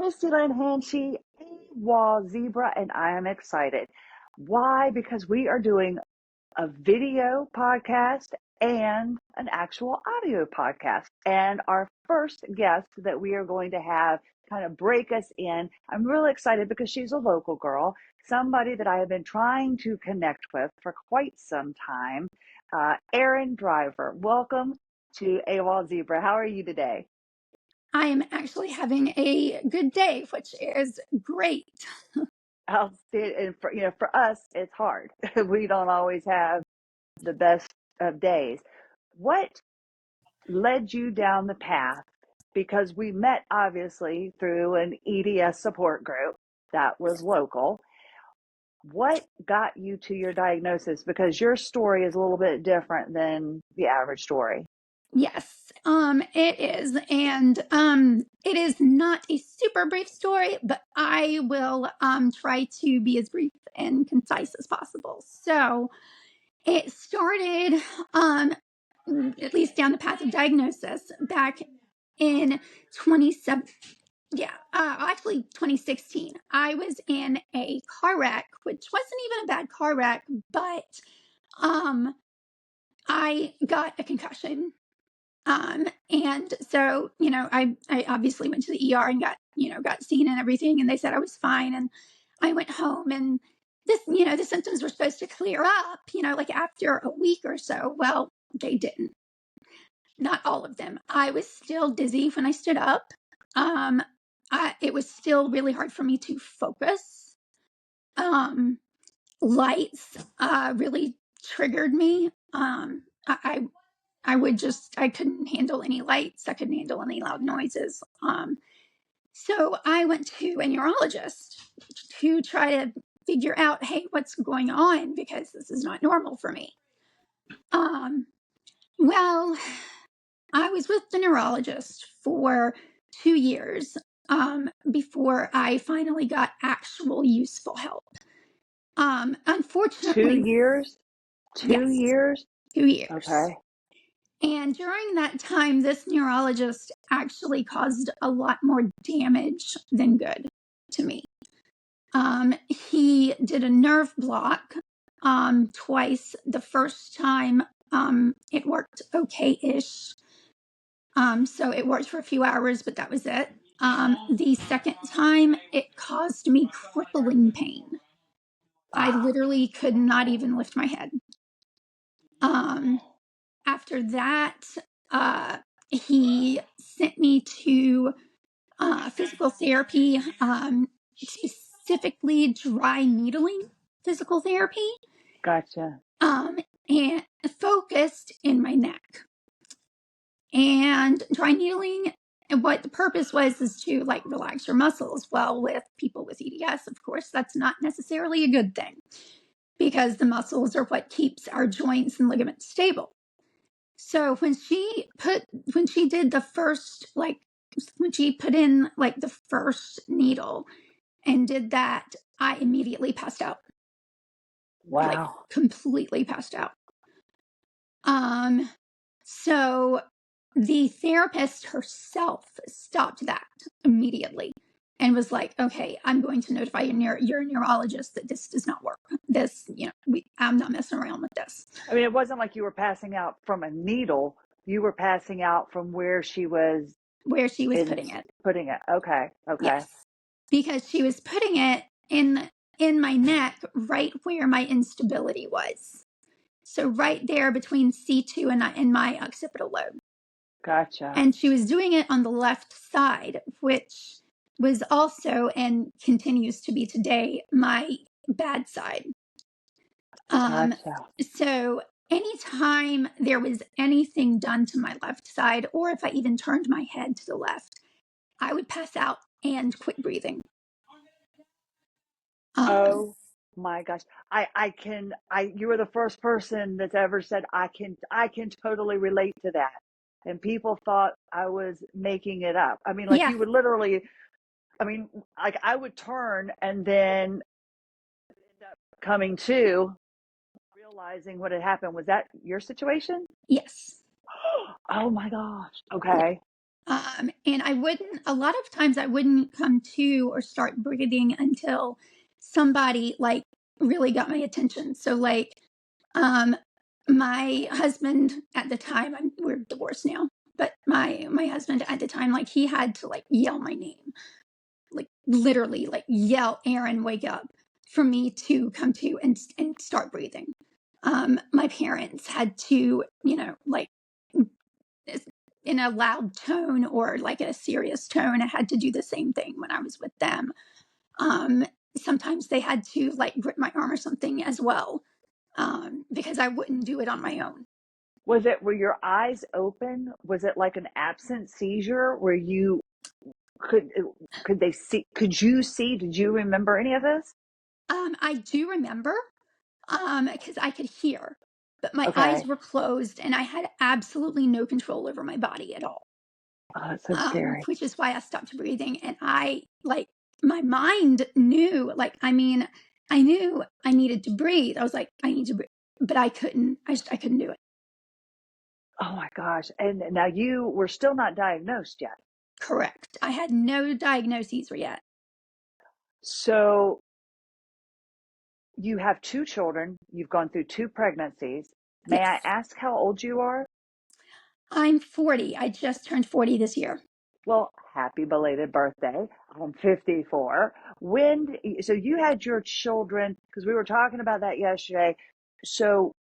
Christy Lynn Hanshy, AWOL Zebra, and I am excited. Why? Because we are doing a video podcast and an actual audio podcast. And our first guest that we are going to have kind of break us in, I'm really excited because she's a local girl, somebody that I have been trying to connect with for quite some time. Erin Driver, welcome to AWOL Zebra. How are you today? I am actually having a good day, which is great. I'll see it, and for us, it's hard. We don't always have the best of days. What led you down the path? Because we met obviously through an EDS support group that was local. What got you to your diagnosis? Because your story is a little bit different than the average story. Yes, it is. And it is not a super brief story, but I will try to be as brief and concise as possible. So it started at least down the path of diagnosis back in 2016. I was in a car wreck, which wasn't even a bad car wreck, but I got a concussion. And so, I obviously went to the ER and got seen and everything, and they said I was fine. And I went home, and the symptoms were supposed to clear up, like after a week or so. Well, they didn't. Not all of them. I was still dizzy when I stood up. It was still really hard for me to focus. Lights really triggered me. I couldn't handle any lights. I couldn't handle any loud noises. So I went to a neurologist to try to figure out, hey, what's going on? Because this is not normal for me. Well, I was with the neurologist for 2 years before I finally got actual useful help. Unfortunately, 2 years? Yes, 2 years? 2 years. Okay. And during that time, this neurologist actually caused a lot more damage than good to me. He did a nerve block twice. The first time, it worked okay-ish. So it worked for a few hours, but that was it. The second time, it caused me crippling pain. I literally could not even lift my head. After that, he sent me to physical therapy, specifically dry needling physical therapy, Gotcha. and focused in my neck. And dry needling, and what the purpose was is to relax your muscles. Well, with people with EDS, of course, that's not necessarily a good thing because the muscles are what keeps our joints and ligaments stable. So when she did the first, when she put in the first needle and did that, I immediately passed out. Wow. Completely passed out. So the therapist herself stopped that immediately and was like, okay, I'm going to notify your neurologist that this does not work. This, I'm not messing around with this. I mean, it wasn't like you were passing out from a needle. You were passing out from where she was putting it. Okay. Yes. Because she was putting it in my neck, right where my instability was. So right there between C2 and my occipital lobe. Gotcha. And she was doing it on the left side, which was also and continues to be today my bad side. Gotcha. So anytime there was anything done to my left side, or if I even turned my head to the left, I would pass out and quit breathing. Oh my gosh. You were the first person that's ever said I can totally relate to that. And people thought I was making it up. I mean, Yeah. you would literally, I would turn and then end up coming to realizing what had happened. Was that your situation? Yes. Oh my gosh. Okay. And a lot of times I wouldn't come to or start breathing until somebody like really got my attention. So like, um, my husband at the time, we're divorced now, but my husband at the time, like he had to like yell my name, like literally like yell, Erin, wake up, for me to come to and start breathing. My parents had to, like in a loud tone or like a serious tone. I had to do the same thing when I was with them. Um, Sometimes they had to like grip my arm or something as well, because I wouldn't do it on my own. Were your eyes open? Was it like an absent seizure where you could could they see? Could you see? Did you remember any of this? I do remember, because I could hear, but my eyes Okay. were closed and I had absolutely no control over my body at all. Oh, that's so scary. Which is why I stopped breathing. And my mind knew, like, I mean, I knew I needed to breathe. I was like, I need to breathe, but I couldn't, I couldn't do it. Oh my gosh. And now you were still not diagnosed yet. Correct. I had no diagnoses yet. So you have two children. You've gone through two pregnancies. May I Yes. ask how old you are? I'm 40. I just turned 40 this year. Well, happy belated birthday. I'm 54. So you had your children, because we were talking about that yesterday. So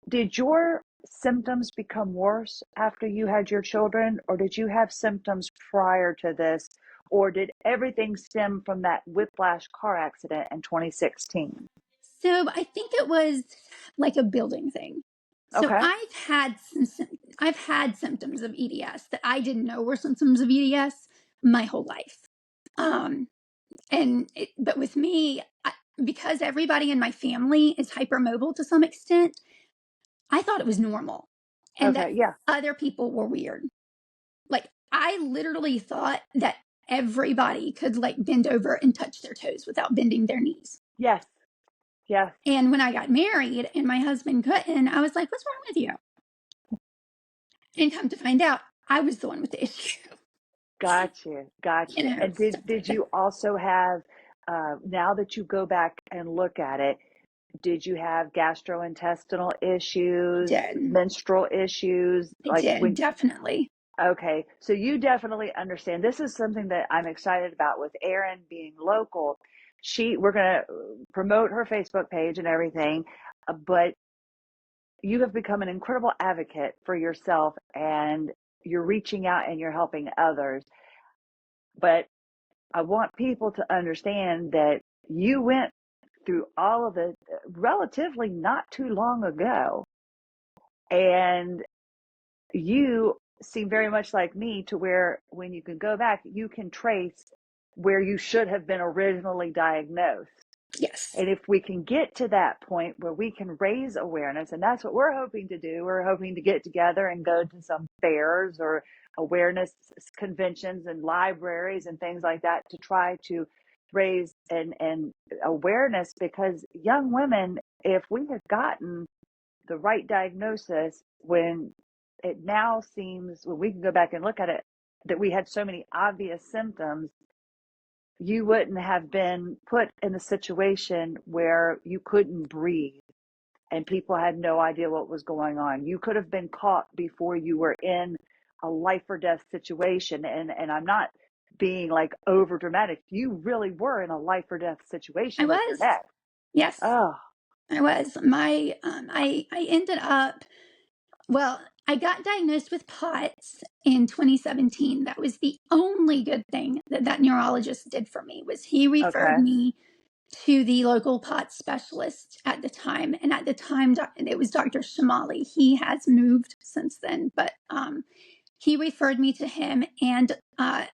did your symptoms become worse after you had your children, or did you have symptoms prior to this, or did everything stem from that whiplash car accident in 2016? So I think it was like a building thing. So Okay. I've had symptoms of EDS that I didn't know were symptoms of EDS my whole life. Um, but with me, because everybody in my family is hypermobile to some extent, I thought it was normal and that Okay. Yeah. other people were weird. Like I literally thought that everybody could like bend over and touch their toes without bending their knees. Yes. Yes. And when I got married and my husband couldn't, I was like, what's wrong with you? And come to find out, I was the one with the issue. Gotcha. Gotcha. And Stuff did like that. you also have, now that you go back and look at it, did you have gastrointestinal issues, Did. menstrual issues? I Like did, when, definitely. okay, so you definitely understand. This is something that I'm excited about with Erin being local. We're going to promote her Facebook page and everything, but you have become an incredible advocate for yourself and you're reaching out and you're helping others. But I want people to understand that you went through all of it relatively not too long ago. And you seem very much like me to where when you can go back, you can trace where you should have been originally diagnosed. Yes. And if we can get to that point where we can raise awareness, and that's what we're hoping to do, we're hoping to get together and go to some fairs or awareness conventions and libraries and things like that to try to raise and awareness, because young women, if we had gotten the right diagnosis when it now seems, when we can go back and look at it, that we had so many obvious symptoms, you wouldn't have been put in a situation where you couldn't breathe and people had no idea what was going on. You could have been caught before you were in a life or death situation. And I'm not being like over dramatic. You really were in a life or death I situation with your was. neck. Yes, Oh, I was. I ended up, well, I got diagnosed with POTS in 2017. That was the only good thing that neurologist did for me was he referred okay. me to the local POTS specialist at the time. And at the time, it was Dr. Shamali. He has moved since then, but he referred me to him and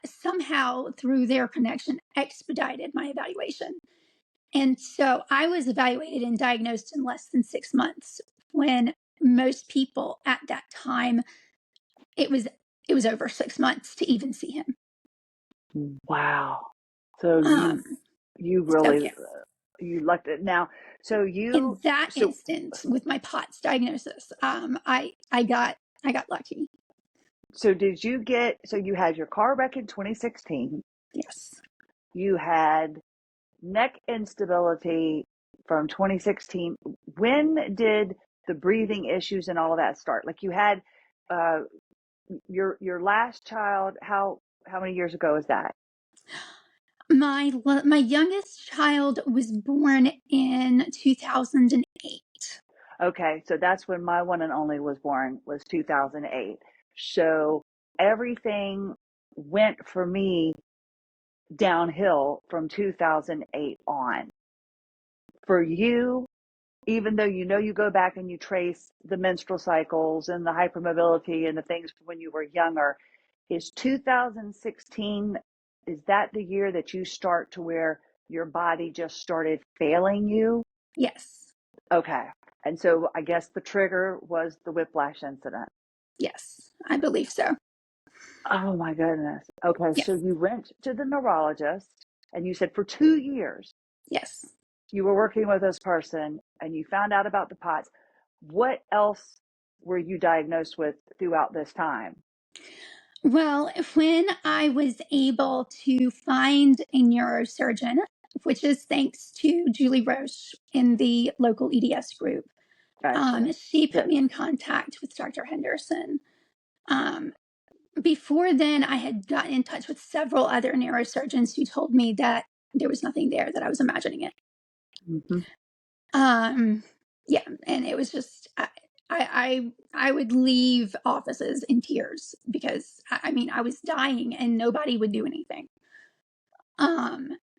somehow through their connection expedited my evaluation. And so I was evaluated and diagnosed in less than 6 months when most people at that time, it was it was over 6 months to even see him. Wow. So Um, you so really, yeah, you lucked it. Now, so in you, that so instance with my POTS diagnosis, I got lucky. So you had your car wreck in 2016. Yes. You had neck instability from 2016. When did the breathing issues and all of that start? Like you had uh, your last child. How many years ago is that? My youngest child was born in 2008. Okay, so that's when my one and only was born, was 2008. So everything went for me downhill from 2008 on. For you, even though you go back and you trace the menstrual cycles and the hypermobility and the things from when you were younger, is 2016, is that the year that you start to where your body just started failing you? Yes. Okay. And so I guess the trigger was the whiplash incident. Yes. I believe so. Oh my goodness. Okay. So Yes. you went to the neurologist and you said for 2 years Yes. you were working with this person and you found out about the POTS. What else were you diagnosed with throughout this time? Well, when I was able to find a neurosurgeon, which is thanks to Julie Roche in the local EDS group, Excellent. she put Yes. me in contact with Dr. Henderson. Um, Before then, I had gotten in touch with several other neurosurgeons who told me that there was nothing there, that I was imagining it. Mm-hmm. Um, yeah, and it was just I would leave offices in tears because I mean I was dying and nobody would do anything.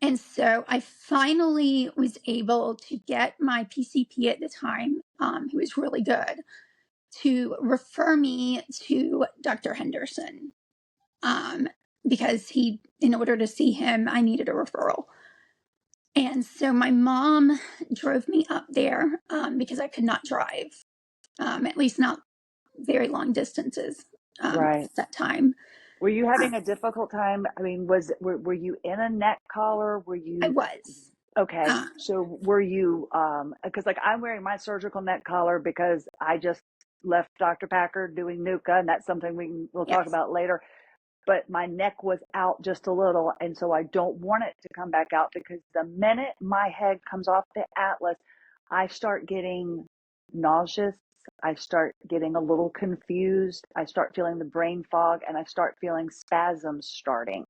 And so I finally was able to get my PCP at the time, who was really good, to refer me to Dr. Henderson. Um, because in order to see him, I needed a referral. And so my mom drove me up there because I could not drive, at least not very long distances Right. at that time. Were you Uh, having a difficult time? I mean, were you in a neck collar? Were I you was. okay? Uh, So were you because like I'm wearing my surgical neck collar because I just left Dr. Packard doing NUCA, and that's something we'll talk yes, about later. But my neck was out just a little, and so I don't want it to come back out because the minute my head comes off the atlas, I start getting nauseous. I start getting a little confused. I start feeling the brain fog, and I start feeling spasms starting.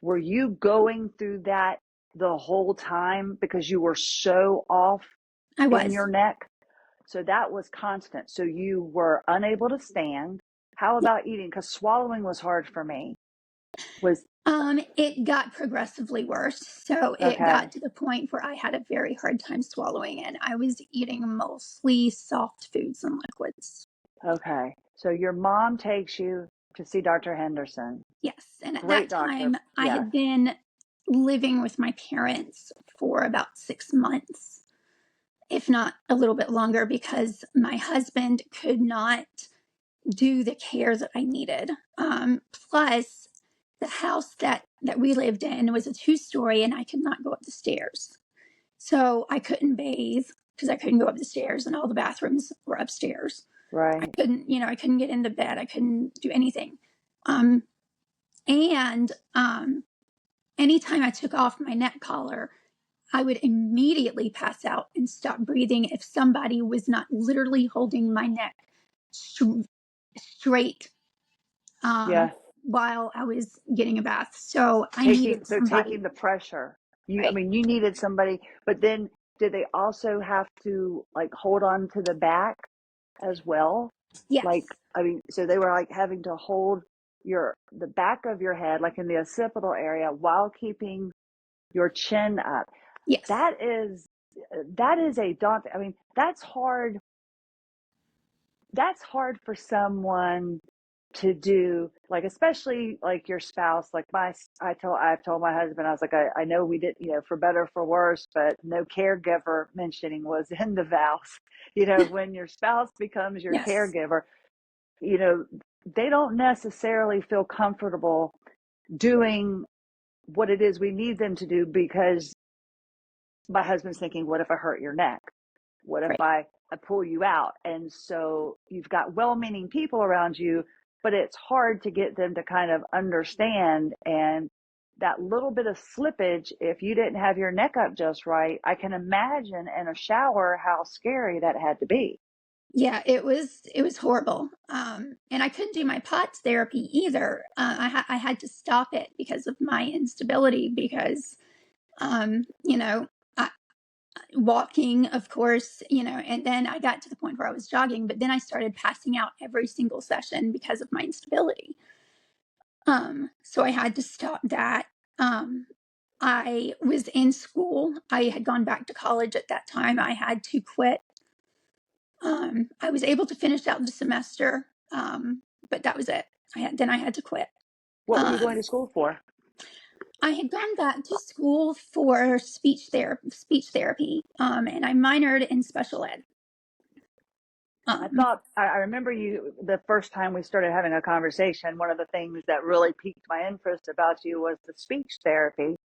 Were you going through that the whole time because you were so off I in was. your neck? So that was constant. So you were unable to stand. How Yeah. about eating? Because swallowing was hard for me. Was It got progressively worse. So it okay. got to the point where I had a very hard time swallowing, and I was eating mostly soft foods and liquids. Okay. So your mom takes you to see Dr. Henderson. Yes. And at that Great doctor. time, I Yes. had been living with my parents for about 6 months, if not a little bit longer, because my husband could not do the care that I needed. Plus, the house that we lived in was a 2-story, and I could not go up the stairs. So I couldn't bathe because I couldn't go up the stairs, and all the bathrooms were upstairs. Right. I couldn't get into bed. I couldn't do anything. Um, and Anytime I took off my neck collar, I would immediately pass out and stop breathing if somebody was not literally holding my neck straight um, Yeah. while I was getting a bath. So I Taking needed so somebody, taking the pressure. I right? mean, you needed somebody, but then did they also have to like hold on to the back as well? Like, Yes, I mean, so they were like having to hold the back of your head, like in the occipital area, while keeping your chin up. yes, That is that is a daunting. I mean, that's hard. That's hard for someone to do, like especially like your spouse. Like I've told my husband, I was like, I know we did, for better or for worse, but no caregiver mentioning was in the vows. When your spouse becomes your yes, caregiver, you know, they don't necessarily feel comfortable doing what it is we need them to do because my husband's thinking, what if I hurt your neck? What if right. I pull you out? And so you've got well meaning people around you, but it's hard to get them to kind of understand. And that little bit of slippage, if you didn't have your neck up just right, I can imagine in a shower how scary that had to be. Yeah, it was horrible. And I couldn't do my POTS therapy either. I had to stop it because of my instability because, you know, I, walking, of course, you know, and then I got to the point where I was jogging, but then I started passing out every single session because of my instability. So I had to stop that. Um, I was in school. I had gone back to college at that time. I had to quit. I was able to finish out the semester, but that was it. I had to quit. What were you going Um, to school for? I had gone back to school for speech therapy, and I minored in special ed. I Um, thought, I remember you, the first time we started having a conversation, one of the things that really piqued my interest about you was the speech therapy.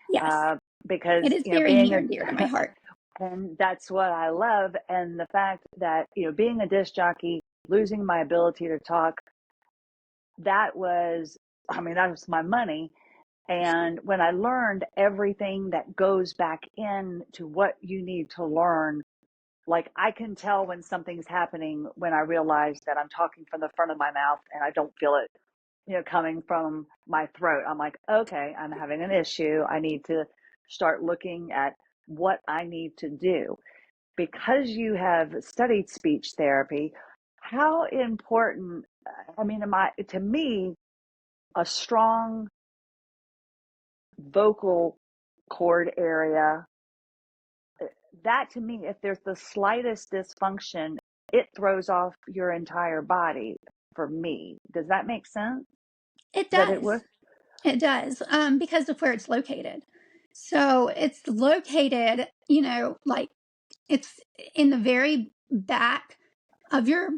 yes, Uh, it because, is you know, very near and dear to my heart. and that's what I love. And the fact that, you know, being a disc jockey, losing my ability to talk, that was, I mean, that was my money. And when I learned everything that goes back into what you need to learn, like I can tell when something's happening when I realize that I'm talking from the front of my mouth and I don't feel it, you know, coming from my throat. I'm like, okay, I'm having an issue. I need to start looking at what I need to do. Because you have studied speech therapy, how important, I mean, to me, a strong vocal cord area, that to me, if there's the slightest dysfunction, it throws off your entire body for me. Does that make sense? It That it would? does. It does, because of where it's located. So it's located, you know, like it's in the very back of your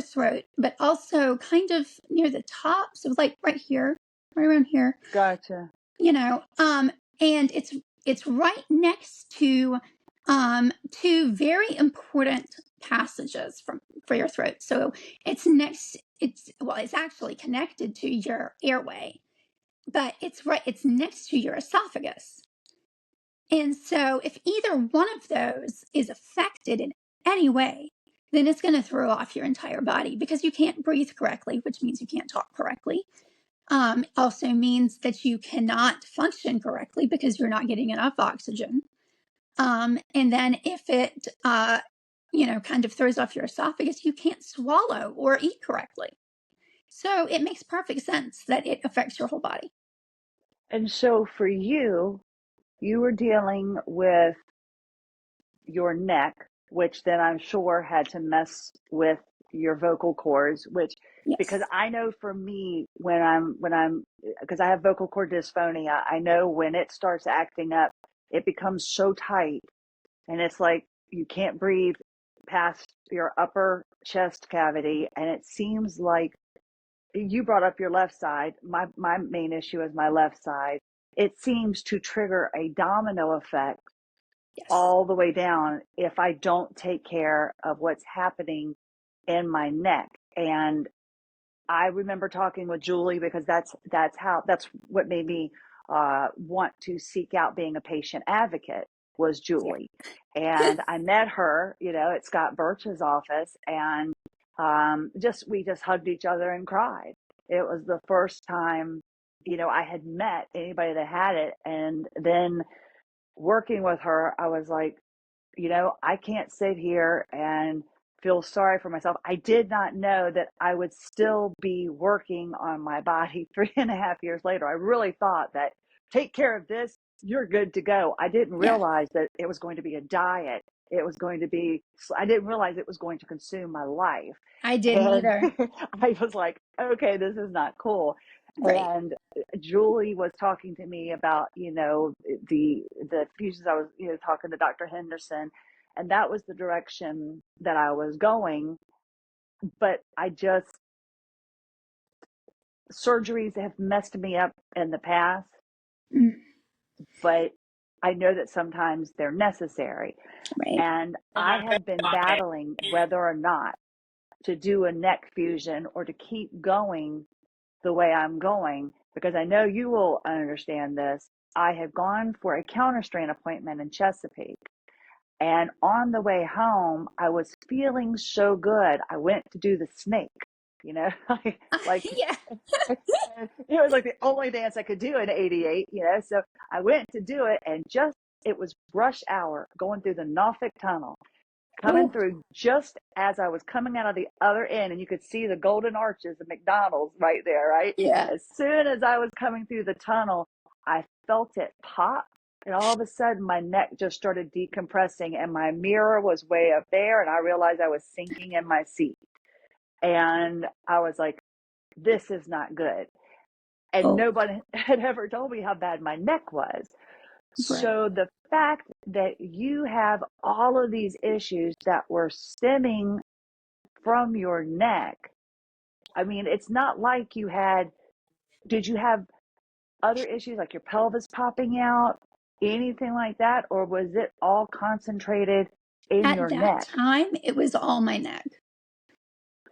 throat, but also kind of near the top. So like right here, right around here, Gotcha. you know, and it's right next to two very important passages from for your throat. So it's actually connected to your airway, but it's next to your esophagus. And so if either one of those is affected in any way, then it's going to throw off your entire body because you can't breathe correctly, which means you can't talk correctly. Also means that you cannot function correctly because you're not getting enough oxygen. And then if it, you know, kind of throws off your esophagus, you can't swallow or eat correctly. So it makes perfect sense that it affects your whole body. And so for you, you were dealing with your neck, which then I'm sure had to mess with your vocal cords, which, because Yes. I know for me, because I have vocal cord dysphonia, I know when it starts acting up, it becomes so tight and it's like you can't breathe past your upper chest cavity. And it seems like you brought up your left side. My main issue is my left side. It seems to trigger a domino effect Yes. all the way down if I don't take care of what's happening in my neck. And I remember talking with Julie because that's what made me want to seek out being a patient advocate was Yeah. Julie. And I met her, you know, at Scott Birch's office, and just we just hugged each other and cried. It was the first time, you know, I had met anybody that had it, and then working with her, I was like, you know, I can't sit here and feel sorry for myself. I did not know that I would still be working on my body 3.5 years later. I really thought that take care of this, you're good to go. I didn't Yeah. realize that it was going to be a diet. It was going to be, I didn't realize it was going to consume my life. I didn't And either. I was like, okay, this is not cool. Right. And Julie was talking to me about, you know, the fusions. I was, you know, talking to Dr. Henderson, and that was the direction that I was going. But I just, surgeries have messed me up in the past, Mm, but I know that sometimes they're necessary. right. And I have been battling whether or not to do a neck fusion or to keep going the way I'm going, because I know you will understand this. I had gone for a counterstrain appointment in Chesapeake. And on the way home, I was feeling so good. I went to do the snake, you know, like Yeah. it was like the only dance I could do in '88, you know. So I went to do it, and just it was rush hour going through the Norfolk Tunnel, coming Oh, through just as I was coming out of the other end, and you could see the golden arches of McDonald's right there, right? yeah. As soon as I was coming through the tunnel, I felt it pop, and all of a sudden my neck just started decompressing, and my mirror was way up there, and I realized I was sinking in my seat. And I was like, this is not good. And Oh, nobody had ever told me how bad my neck was. right. So the fact that you have all of these issues that were stemming from your neck, I mean, it's not like did you have other issues like your pelvis popping out, anything like that? Or was it all concentrated in At your that neck? time, it was all my neck.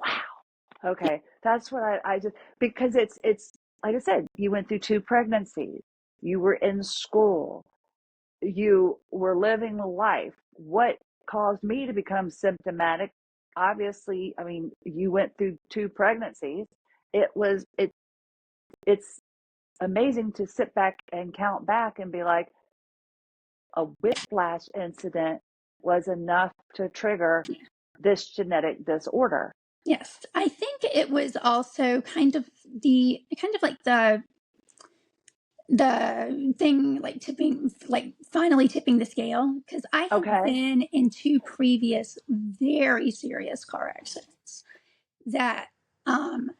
Wow. Okay. That's what I just, because it's, like I said, you went through 2 pregnancies, you were in school, you were living life. What caused me to become symptomatic? Obviously, I mean, you went through 2 pregnancies. It's amazing to sit back and count back and be like, a whiplash incident was enough to trigger this genetic disorder. Yes, I think it was also kind of like the thing like tipping, like finally tipping the scale, because I have Okay. been in 2 previous very serious car accidents that um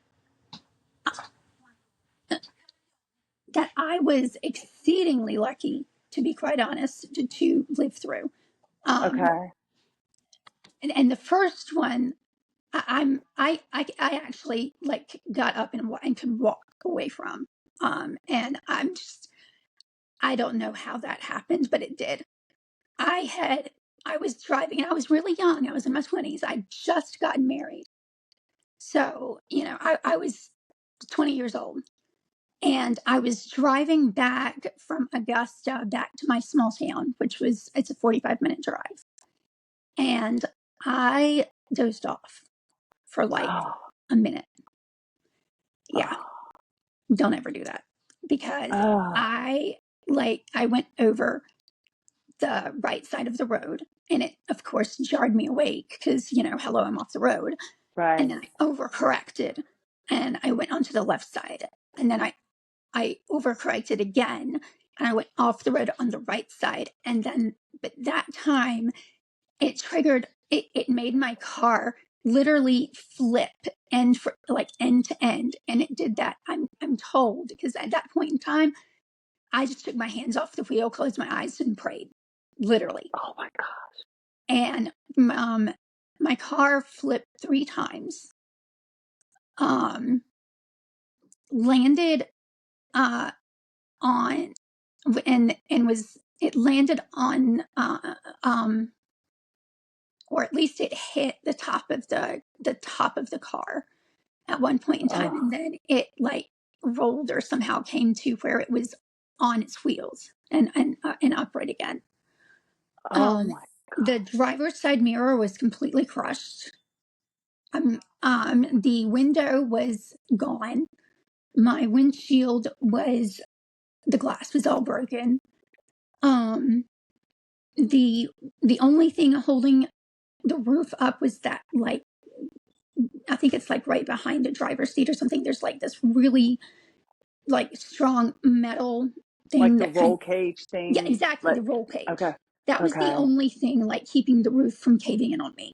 that I was exceedingly lucky, to be quite honest, to live through. Um, Okay. and the first one, I actually like got up and could walk away from. And I don't know how that happened, but it did. I had, I was driving and I was really young. I was in my 20s. I'd just gotten married. So, I was 20 years old. And I was driving back from Augusta back to my small town, it's a 45-minute drive. And I dozed off for like Oh, a minute. Yeah, oh, don't ever do that, because oh, I went over the right side of the road, and it of course jarred me awake because, hello, I'm off the road. And right. then I overcorrected and I went onto the left side. And then I overcorrected again and I went off the road on the right side. And then, but that time it triggered, it made my car literally flip end to end. And it did that. I'm told, because at that point in time, I just took my hands off the wheel, closed my eyes, and prayed, literally. Oh my God. And my car flipped 3 times, um, landed uh, on, and was it landed on, or at least it hit the top of the car at one point in time, and Oh, then it like rolled or somehow came to where it was on its wheels and upright again. oh Um, my the God. driver's side mirror was completely crushed. The window was gone. My windshield was the glass was all broken. Um, the the only thing holding the roof up was that, like, I think it's like right behind the driver's seat or something. There's like this really like strong metal Like thing the that kind. roll cage Yeah, thing. exactly, Like, the roll cage. okay. That was the Okay. only thing like keeping the roof from caving in on me.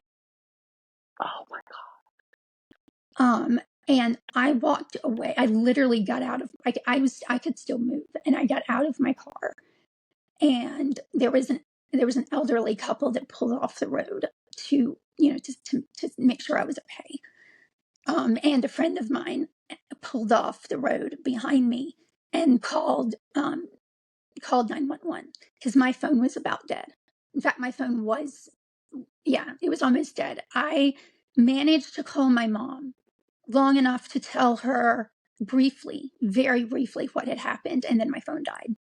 Oh my Um, and I walked away. I literally got out of, I could still move, and I got out of my car. And there was an elderly couple that pulled off the road to, to make sure I was okay. And a friend of mine pulled off the road behind me and called 911, because my phone was about dead. In fact, my phone was, yeah, it was almost dead. managed to call my mom long enough to tell her briefly, very briefly, what had happened. And then my phone died.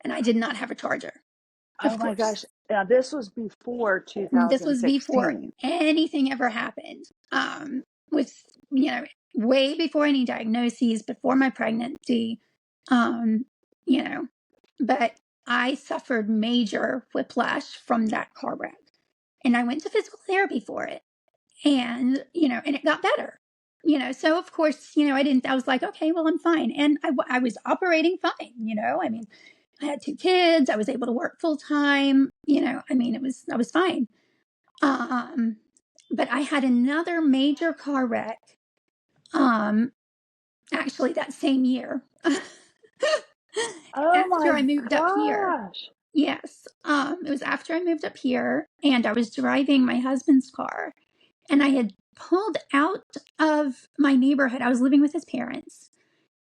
And I did not have a charger, Oh of my gosh. course. Now, this was before This was before 2016. anything ever happened. With, way before any diagnoses, before my pregnancy, um, you know, but I suffered major whiplash from that car wreck. And I went to physical therapy for it. And, and it got better. So of course, I was like, okay, well, I'm fine. And I was operating fine, I mean, I had 2 kids. I was able to work full time. I was fine. Um, but I had another major car wreck, um, actually that same year. Oh After my I moved up here. gosh. Yes. It was after I moved up here and I was driving my husband's car and I had pulled out of my neighborhood. I was living with his parents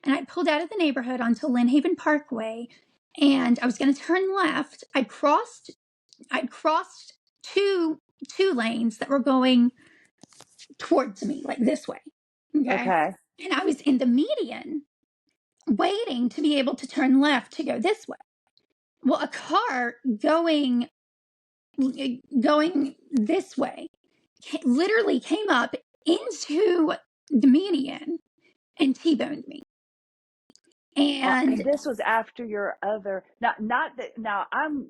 and I pulled out of the neighborhood onto Lynn Haven Parkway and I was going to turn left. I'd crossed two lanes that were going towards me, like this way. Okay. Okay. And I was in the median waiting to be able to turn left to go this way. Well, a car going this way literally came up into the median and T-boned me. And And this was after your other, not that now I'm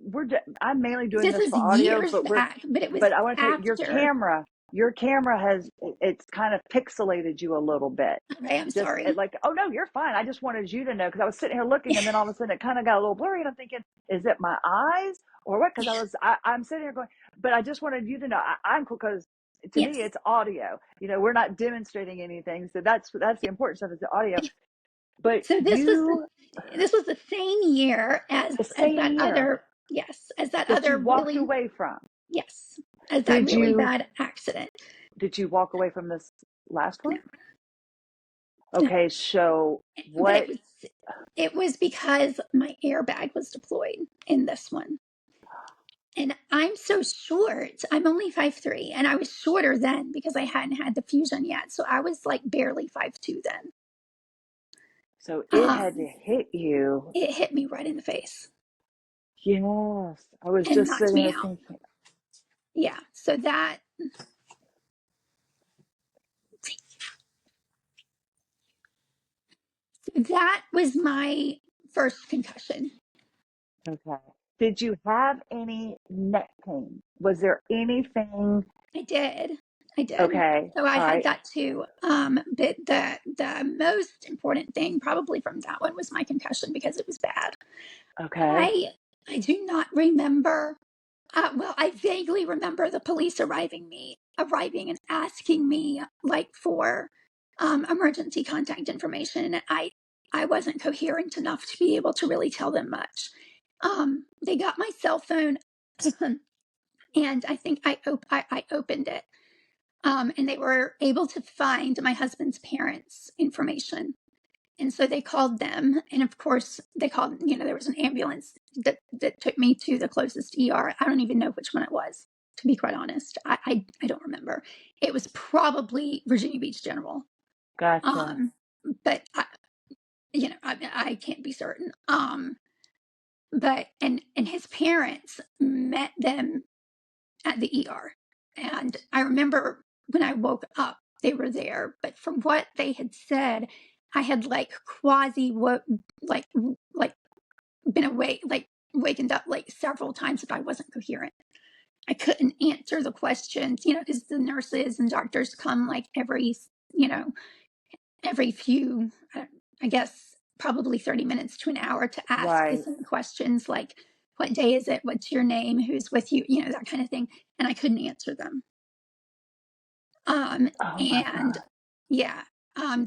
mainly doing this this is for audio, years back, but it was but I want to tell you, after. your camera has, it's kind of pixelated you a little bit. Okay, I'm Just sorry. like, oh no, you're fine. I just wanted you to know because I was sitting here looking, and then all of a sudden it kind of got a little blurry, and I'm thinking, is it my eyes or what? Because I'm sitting here going, but I just wanted you to know I'm cool because to me Yes. it's audio. We're not demonstrating anything, so that's the important stuff is the audio. But So you, this was the same year as the as same that year other yes, as that that you other walked really away from, yes, as that did really you bad accident. did you walk away from this last No, one? no. Okay, so But what? it was because my airbag was deployed in this one. And I'm so short. I'm only 5'3", and I was shorter then because I hadn't had the fusion yet. So I was like barely 5'2" then. So it had to Um, hit you. it hit me right in the face Yes, I was and just knocked sitting me here out. thinking. Yeah. So that was my first concussion. Okay. Did you have any neck pain? Was there anything? I did. I did. Okay. So I All had right. that too. But the most important thing probably from that one was my concussion because it was bad. Okay. I do not remember. Well, I vaguely remember the police arriving and asking me like for emergency contact information, and I wasn't coherent enough to be able to really tell them much. They got my cell phone, and I think I opened it, and they were able to find my husband's parents' information. And so they called them, and of course they called. There was an ambulance that took me to the closest ER. I don't even know which one it was, to be quite honest. I don't remember. It was probably Virginia Beach General, Gotcha. um, but I can't be certain. But and his parents met them at the ER, and I remember when I woke up, they were there. But from what they had said, I had like quasi what like been awake, like wakened up like several times if I wasn't coherent. I couldn't answer the questions, because the nurses and doctors come like you know, every few, I guess, probably 30 minutes to an hour to ask the Right. same questions like, what day is it? What's your name? Who's with you? That kind of thing. And I couldn't answer them. Oh my And God. yeah,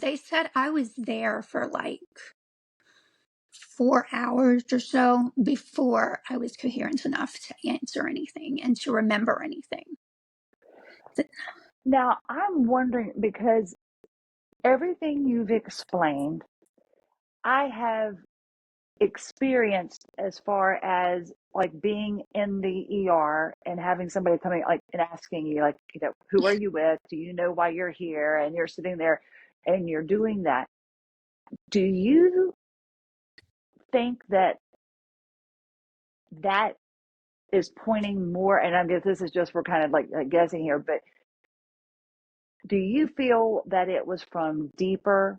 they said I was there for like 4 hours or so before I was coherent enough to answer anything and to remember anything. Now I'm wondering because everything you've explained, I have experienced as far as like being in the ER and having somebody coming like and asking you like, who are you with? Do you know why you're here? And you're sitting there and you're doing that. Do you think that that is pointing more, and I guess this is just, we're kind of like guessing here, but do you feel that it was from deeper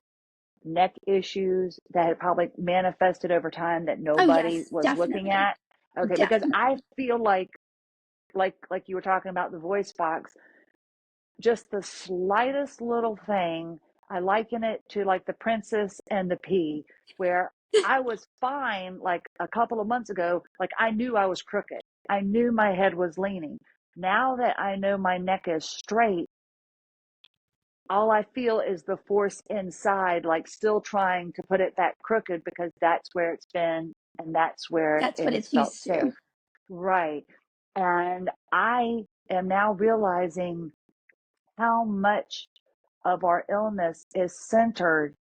neck issues that had probably manifested over time that Oh, nobody yes, was looking definitely. at? Okay, because I Definitely. feel like you were talking about the voice box, just the slightest little thing, I liken it to like the princess and the pea, where I was fine like a couple of months ago, like I knew I was crooked. I knew my head was leaning. Now that I know my neck is straight, all I feel is the force inside, like still trying to put it back crooked because that's where it's been and that's where That's it what has it's felt used to. safe. Right. And I am now realizing how much of our illness is centered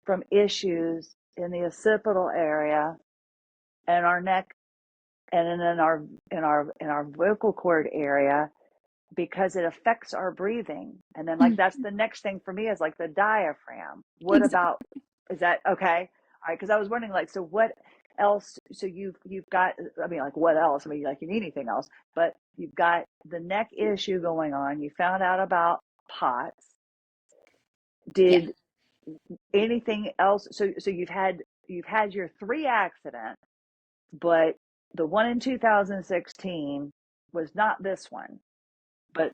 from issues in the occipital area and our neck and in our vocal cord area, because it affects our breathing. And then like that's Mhm. the next thing for me is like the diaphragm. What Exactly. about, is that okay? All right, because I was wondering like, so what else? So you've got, I mean, like what else? I mean, like you need anything else, but you've got the neck issue going on. You found out about POTS. Yeah. Did anything else? So you've had your three accidents, but the one in 2016 was not this one, but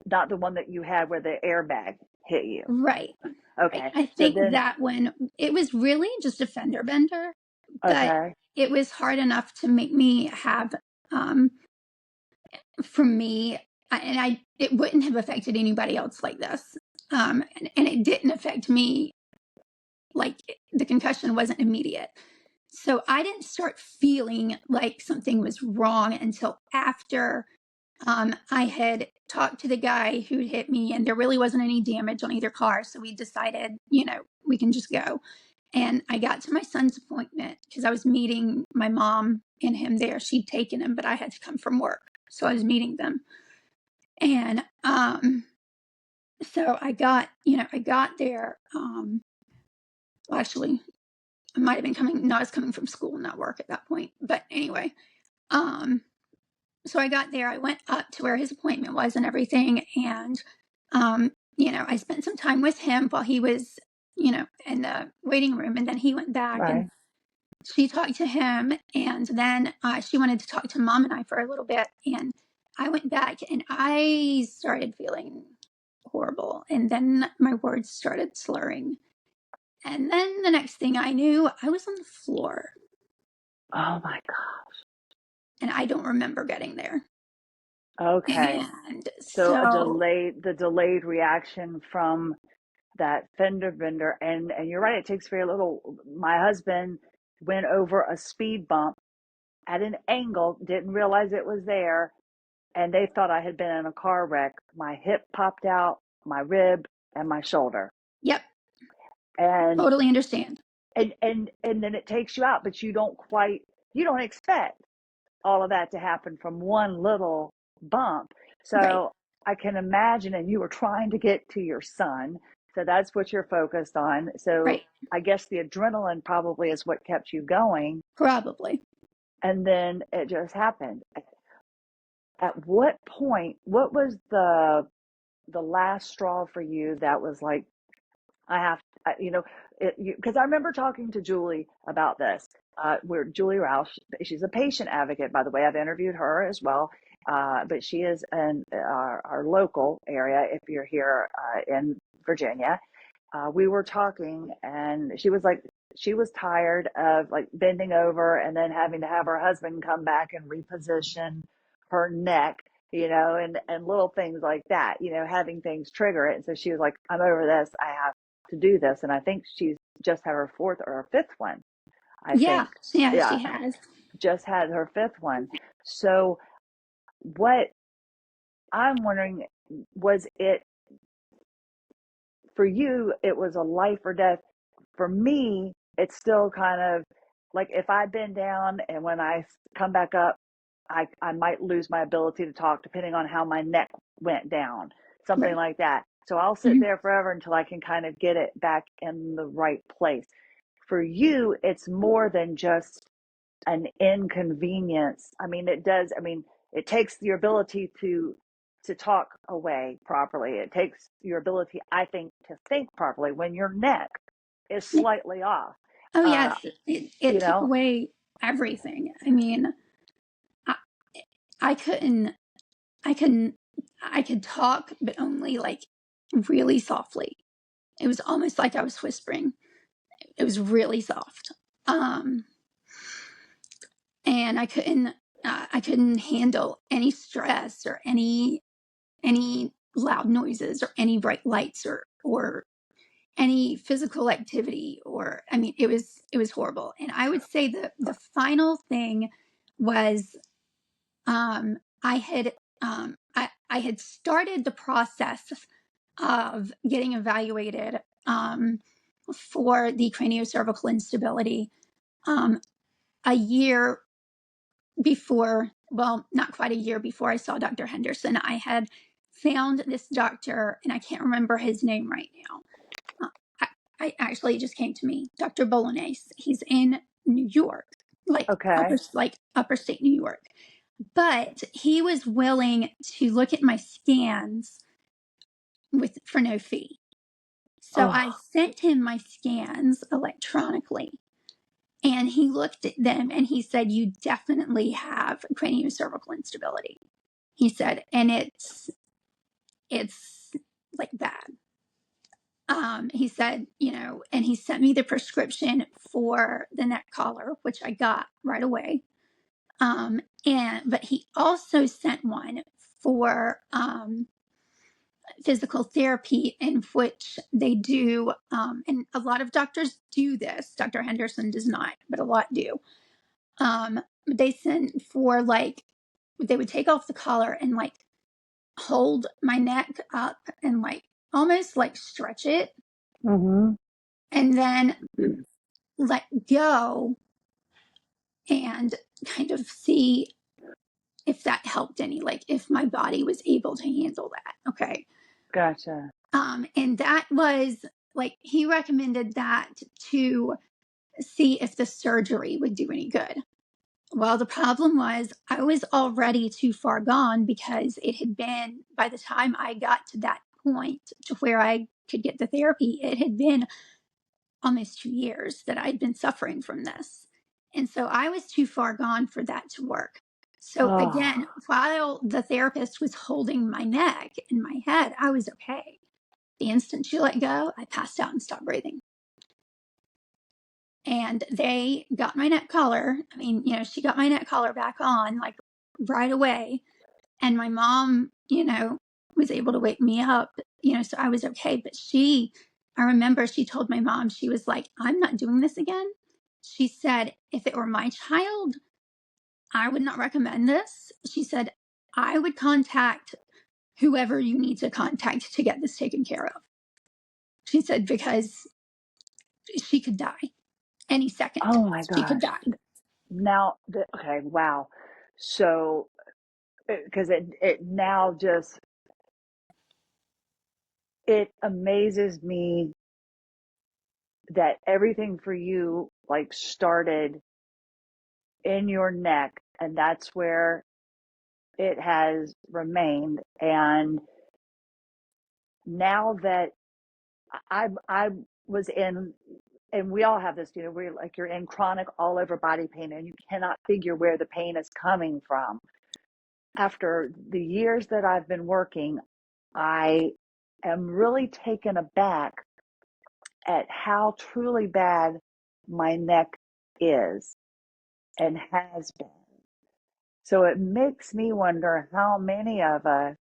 not the one that you had where the airbag hit you. Right. Right. Okay. I So think then, that one, it was really just a fender bender, but okay. it was hard enough to make me have, um, for me, it wouldn't have affected anybody else like this. And it didn't affect me, like the concussion wasn't immediate. So I didn't start feeling like something was wrong until after I had talked to the guy who hit me, and there really wasn't any damage on either car. So we decided, we can just go. And I got to my son's appointment because I was meeting my mom and him there. She'd taken him, but I had to come from work. So I was meeting them. And so I got there. Well, actually, I might have been coming, no, I was coming from school, not work at that point. But anyway, um, so I got there. I went up to where his appointment was and everything. And, I spent some time with him while he was, in the waiting room. And then he went back and Right. she talked to him. And then she wanted to talk to mom and I for a little bit. And I went back and I started feeling horrible. And then my words started slurring. And then the next thing I knew, I was on the floor. Oh my God. And I don't remember getting there. Okay. And So so, the delayed reaction from that fender bender. And you're right. It takes very little. My husband went over a speed bump at an angle, didn't realize it was there. And they thought I had been in a car wreck. My hip popped out, my rib and my shoulder. yep, And totally understand. and then it takes you out, but you don't expect all of that to happen from one little bump. Right, So I can imagine, and you were trying to get to your son, so that's what you're focused on. So right, I guess the adrenaline probably is what kept you going, probably. and then it just happened. At what point, what was the last straw for you that was like, I have, because I remember talking to Julie about this. We're Julie Rouse. She's a patient advocate, by the way. I've interviewed her as well, but she is in our local area. If you're here in Virginia, we were talking, and she was like, she was tired of like bending over and then having to have her husband come back and reposition her neck, and little things like that, having things trigger it. And so she was like, I'm over this. I have to do this. And I think she's just had her fourth or her fifth one. I Yeah, think, yeah, yeah, she has. just had her fifth one. So what I'm wondering, was it for you, it was a life or death? For me, it's still kind of, like if I bend down and when I come back up, I might lose my ability to talk depending on how my neck went down, something Right. like that. So I'll sit Mhm. there forever until I can kind of get it back in the right place. For you, it's more than just an inconvenience. I mean, it does. I mean, it takes your ability to talk away properly. It takes your ability, I think, to think properly when your neck is slightly off. Oh Uh, yes, it you took know, away everything. I mean, I, I couldn't, I couldn't, I could talk, but only like really softly. It was almost like I was whispering. It was really soft. Um, and I couldn't handle any stress or any loud noises or any bright lights or any physical activity. Or I mean, it was horrible. And I would say the final thing was, I had, I had started the process of getting evaluated, for the craniocervical instability, um, a year before, well, not quite a year before I saw Dr. Henderson. I had found this doctor, and I can't remember his name right now. I actually, it just came to me, Dr. Bolognese. He's in New York, okay. like upper state New York. But he was willing to look at my scans for no fee. So I Oh, sent him my scans electronically, and he looked at them and he said, "You definitely have craniocervical instability." He said, "And it's like bad." He said, and he sent me the prescription for the neck collar, which I got right away. But he also sent one for physical therapy, in which they do, and a lot of doctors do this. Dr. Henderson does not, but a lot do. They send for like, they would take off the collar and like hold my neck up and like almost like stretch it, mm-hmm. and then let go and kind of see if that helped any, like if my body was able to handle that. Okay. Gotcha. And that was like, he recommended that to see if the surgery would do any good. Well, the problem was I was already too far gone, because it had been, by the time I got to that point to where I could get the therapy, it had been almost 2 years that I'd been suffering from this. And so I was too far gone for that to work. So Oh, again, while the therapist was holding my neck and my head, I was okay. The instant she let go, I passed out and stopped breathing. And they got my neck collar. I mean, she got my neck collar back on like right away. And my mom, was able to wake me up, so I was okay. But I remember she told my mom, she was like, "I'm not doing this again." She said, "If it were my child, I would not recommend this." She said, "I would contact whoever you need to contact to get this taken care of." She said, "Because she could die any second. oh my She could gosh. die." Now, okay, wow. So, because it now just, it amazes me that everything for you like started in your neck, and that's where it has remained. And now that I was in, and we all have this, where like you're in chronic all over body pain and you cannot figure where the pain is coming from. After the years that I've been working, I am really taken aback at how truly bad my neck is and has been. So it makes me wonder how many of us,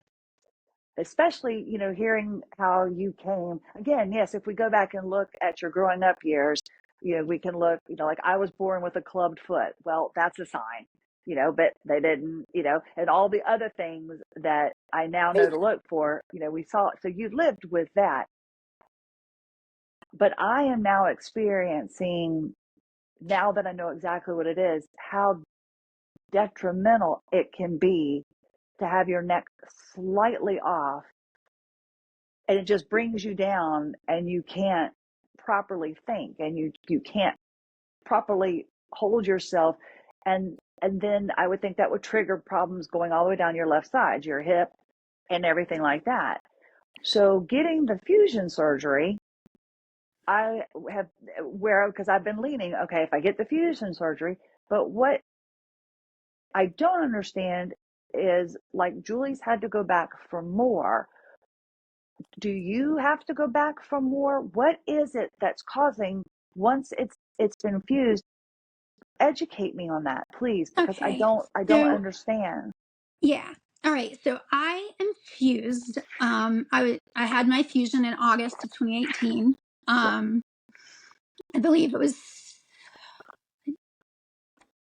especially, hearing how you came again. Yes, if we go back and look at your growing up years, we can look, like I was born with a clubbed foot. Well, that's a sign, but they didn't, and all the other things that I now know to look for, we saw it. So you lived with that. But I am now experiencing now that I know exactly what it is, how detrimental it can be to have your neck slightly off, and it just brings you down and you can't properly think, and you can't properly hold yourself, and then I would think that would trigger problems going all the way down your left side, your hip, and everything like that. So getting the fusion surgery, I have where because I've been leaning, okay, if I get the fusion surgery, but what I don't understand is, like, Julie's had to go back for more. Do you have to go back for more? What is it that's causing, once it's been fused? Educate me on that, please, because I Okay. don't So, understand. yeah. All right. So I am fused. I had my fusion in August of 2018. I believe it was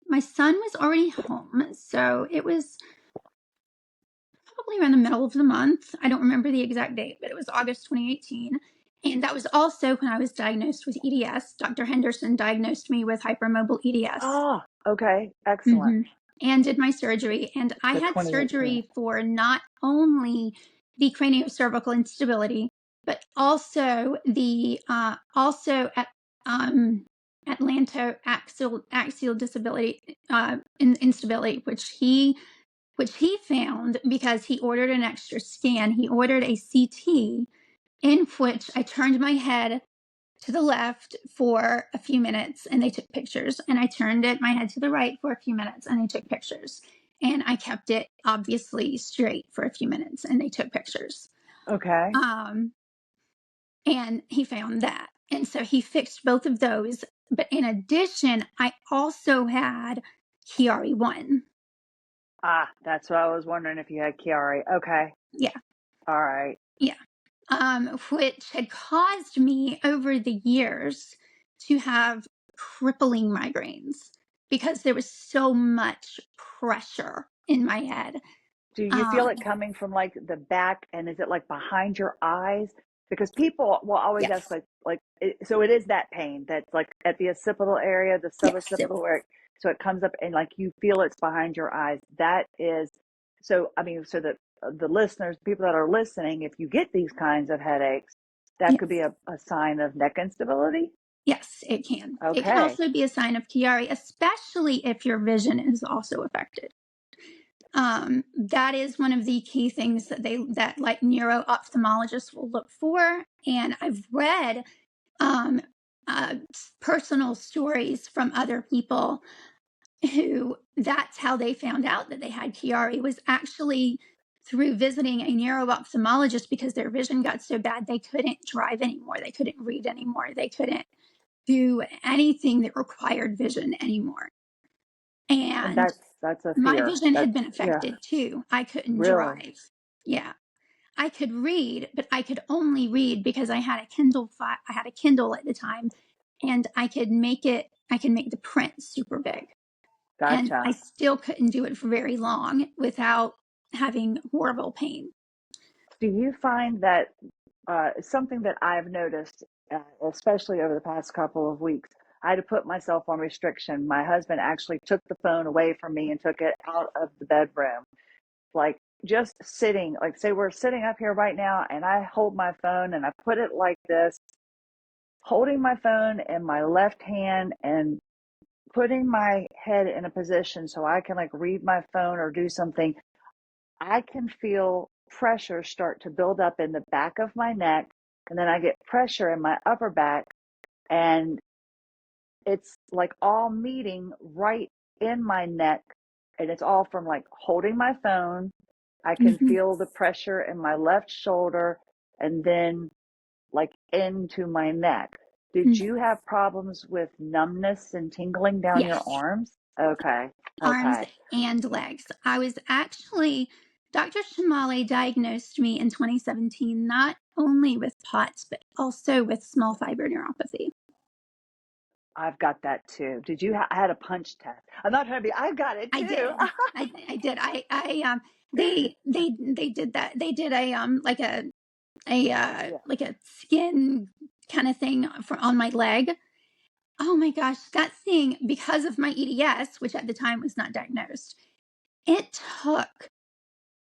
my son was already home, so it was probably around the middle of the month. I don't remember the exact date, but it was August 2018. And that was also when I was diagnosed with EDS. Dr. Henderson diagnosed me with hypermobile EDS. Oh, okay, excellent. hmm And did my surgery. And I So had 2018. surgery for not only the craniocervical instability, but also the also at atlantoaxial disability instability, which he found because he ordered an extra scan. He ordered a CT in which I turned my head to the left for a few minutes and they took pictures, and I turned my head to the right for a few minutes and they took pictures. And I kept it obviously straight for a few minutes and they took pictures. Okay. Um, and he found that. And so he fixed both of those. But in addition, I also had Chiari 1. That's what I was wondering, if you had Chiari. Okay. Yeah. All right. Yeah. Which had caused me over the years to have crippling migraines because there was so much pressure in my head. Do you feel Um, it coming from, like, the back, and is it like behind your eyes? Because people will always ask, yes, so it is that pain that's like at the occipital area, the yes, suboccipital, where so it comes up and, like, you feel it's behind your eyes. That is, so I mean, so that the listeners, people that are listening, if you get these kinds of headaches, that could be yes, a sign of neck instability. yes, it can. It can Okay. also be a sign of Chiari, especially if your vision is also affected. That is one of the key things that like neuro ophthalmologists will look for. And I've read um, uh, personal stories from other people who that's how they found out that they had Chiari, was actually through visiting a neuro ophthalmologist because their vision got so bad they couldn't drive anymore, they couldn't read anymore, they couldn't do anything that required vision anymore. And And that's a my fear. vision had That's, been yeah, affected too. I couldn't really. drive. Yeah. I could read, but I could only read because I had a I had a Kindle at the time, and I could make the print super big. And I Gotcha. still couldn't do it for very long without having horrible pain. Do you find that something that I've noticed, especially over the past couple of weeks, I had to put myself on restriction. My husband actually took the phone away from me and took it out of the bedroom. Like, just sitting, like, say we're sitting up here right now and I hold my phone and I put it like this, holding my phone in my left hand and putting my head in a position so I can, like, read my phone or do something. I can feel pressure start to build up in the back of my neck, and then I get pressure in my upper back, and it's like all meeting right in my neck, and it's all from, like, holding my phone. I can Mm-hmm. feel the pressure in my left shoulder, and then, like, into my neck. Did Mm-hmm. you have problems with numbness and tingling down your Yes, arms? Okay. arms Okay. and legs. I was actually, Dr. Shamali diagnosed me in 2017 not only with POTS, but also with small fiber neuropathy. I've got that too. Did you? I had a punch test. I'm not trying to be. I've got it I too. did. I did. They did that. They did a Yeah. like a skin kind of thing on my leg. oh my gosh, that thing, because of my EDS, which at the time was not diagnosed, it took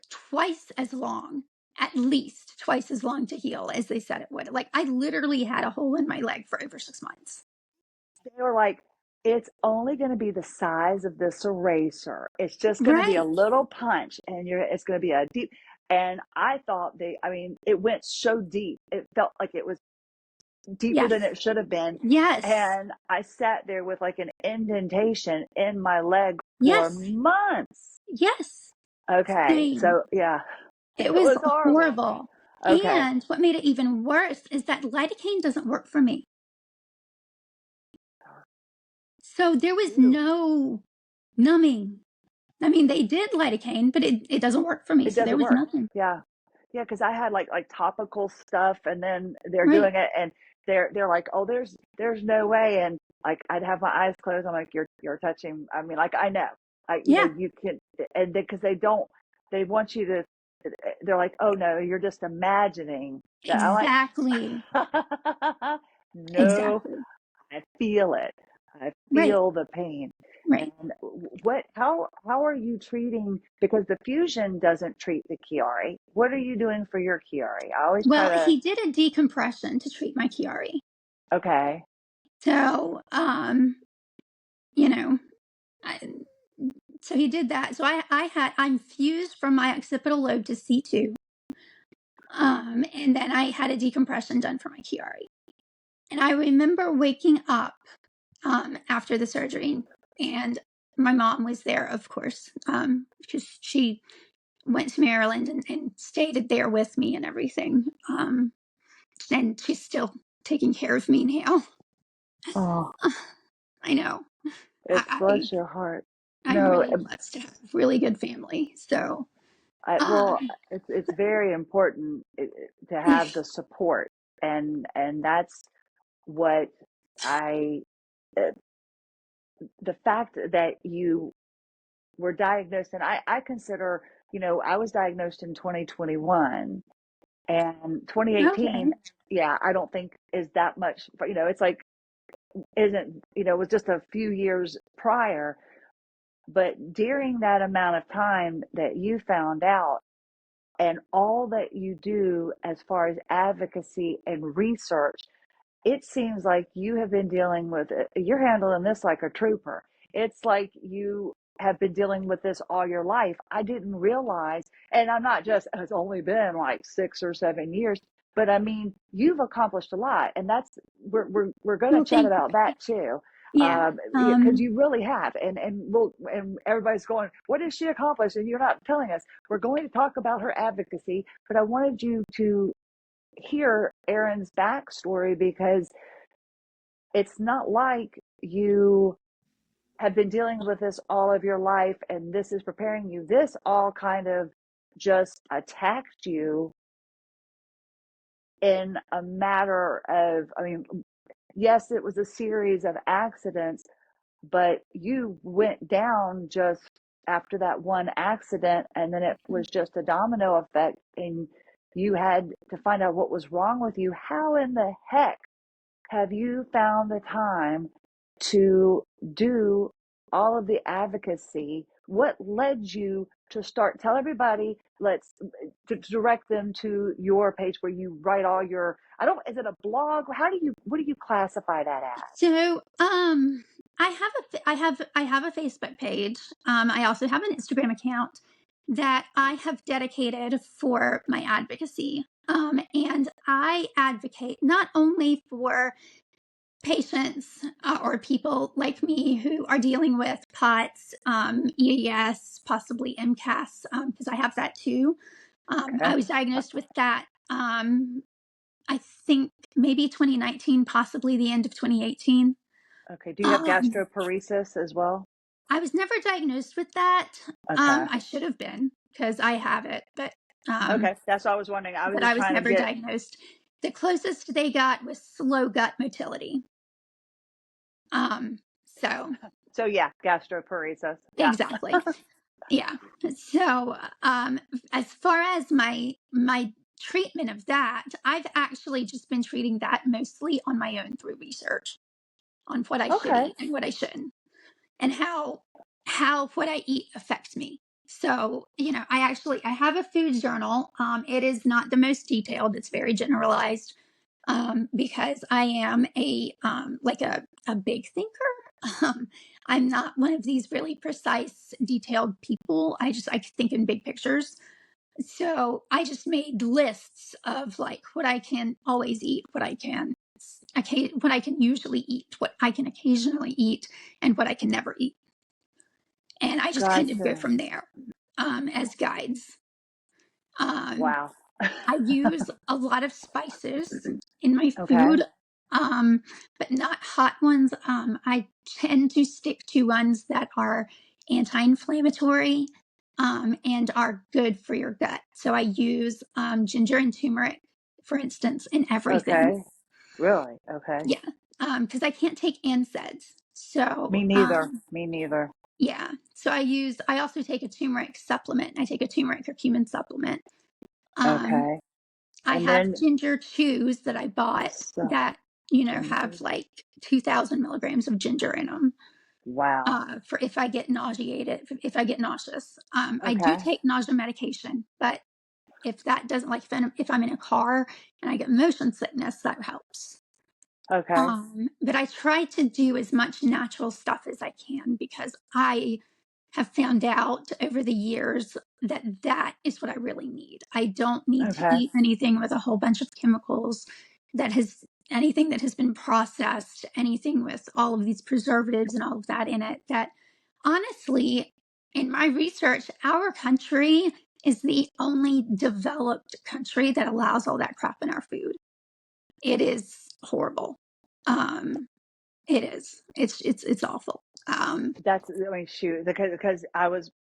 twice as long, at least twice as long to heal as they said it would. Like, I literally had a hole in my leg for over 6 months. They were like, it's only going to be the size of this eraser. It's just going to be a Right. little punch and it's going to be a deep. And I thought I mean, it went so deep. It felt like it was deeper Yes. than it should have been. Yes. And I sat there with like an indentation in my leg for Yes. months. Yes. Okay. Same. So yeah, it It was was horrible. horrible. Okay. And what made it even worse is that lidocaine doesn't work for me. So there was Ew. no numbing. I mean, they did lidocaine, but it doesn't work for me. It So there doesn't was work. nothing. Yeah. Yeah, because I had like topical stuff and then they're Right. doing it and they're like, oh, there's no way. And like I'd have my eyes closed. I'm like, you're touching. I mean, like I know. Yeah. You can, and because they want you to, they're like, oh no, you're just imagining that. I'm Exactly. like, no, Exactly. I feel it. I Right. feel the pain. Right. And how are you treating, because the fusion doesn't treat the Chiari. What are you doing for your Chiari? I always try Well, to, he did a decompression to treat my Chiari. okay. So, you know, I, so he did that. So I'm fused from my occipital lobe to C2. And then I had a decompression done for my Chiari. And I remember waking up after the surgery, and my mom was there, of course, because she went to Maryland and stayed there with me and everything. And she's still taking care of me now. Oh, I know. it's I bless your heart. I'm No, really blessed to have really good family. So, well, um, it's very important to have the support, and that's what I, uh, the fact that you were diagnosed, and I consider, I was diagnosed in 2021 and okay, 2018. Yeah, I don't think is that much, but it's like, isn't, it was just a few years prior. But during that amount of time that you found out and all that you do as far as advocacy and research, it seems like you have been dealing with it. You're handling this like a trooper. It's like you have been dealing with this all your life. I didn't realize, and I'm not just, it's only been like 6 or 7 years, but I mean, you've accomplished a lot. And we're going to well, chat thank about you. that too. Yeah, Because you really have, and everybody's going, what did she accomplish? And you're not telling us. We're going to talk about her advocacy, but I wanted you to hear Erin's backstory because it's not like you have been dealing with this all of your life and this is preparing you. This all kind of just attacked you in a matter of, I mean, yes, it was a series of accidents, but you went down just after that one accident and then it was just a domino effect and you had to find out what was wrong with you. How in the heck have you found the time to do all of the advocacy? What led you to start? Tell everybody, let's to direct them to your page where you write all your, I don't, is it a blog? What do you classify that as? So, I have a Facebook page. I also have an Instagram account that I have dedicated for my advocacy. And I advocate not only for patients or people like me who are dealing with POTS, EAS, possibly MCAS, because I have that too. Okay. I was diagnosed with that. I think maybe 2019, possibly the end of 2018. Okay. Do you have Um, gastroparesis as well? I was never diagnosed with that. Okay. I should have been because I have it, um, Okay. That's what I was wondering. I was but just I was trying to never get, diagnosed. The closest they got was slow gut motility. Um, so so yeah, gastroparesis. Yeah. exactly, yeah. So as far as my treatment of that, I've actually just been treating that mostly on my own through research. on what I should Okay. eat and what I shouldn't, and how what I eat affects me. So, I have a food journal. It is not the most detailed. It's very generalized, because I am a big thinker. Um, I'm not one of these really precise, detailed people. I think in big pictures. So I just made lists of like what I can always eat, what I can usually eat, what I can occasionally eat, and what I can never eat. And I just kind of go Gotcha. from there, as guides. Um, Wow. I use a lot of spices in my Okay. food, but not hot ones. I tend to stick to ones that are anti-inflammatory, and are good for your gut. So I use ginger and turmeric, for instance, in everything. Okay. Really? Okay. Yeah, because I can't take NSAIDs. So Me neither. Me neither. yeah, so I also take a turmeric supplement. I take a turmeric curcumin supplement. Um, Okay. I And have then ginger chews that I bought so that, ginger. have like 2,000 milligrams of ginger in them. Wow. For if I get nauseated, if I get nauseous. I do Okay. take nausea medication, but if that doesn't, like, if I'm in a car and I get motion sickness, that helps. Okay. But I try to do as much natural stuff as I can because I have found out over the years that that is what I really need. I don't need to Okay. eat anything with a whole bunch of chemicals anything that has been processed, anything with all of these preservatives and all of that in it. That honestly, in my research, our country is the only developed country that allows all that crap in our food. It is horrible. Um, it is. It's awful. I mean, shoot, because I was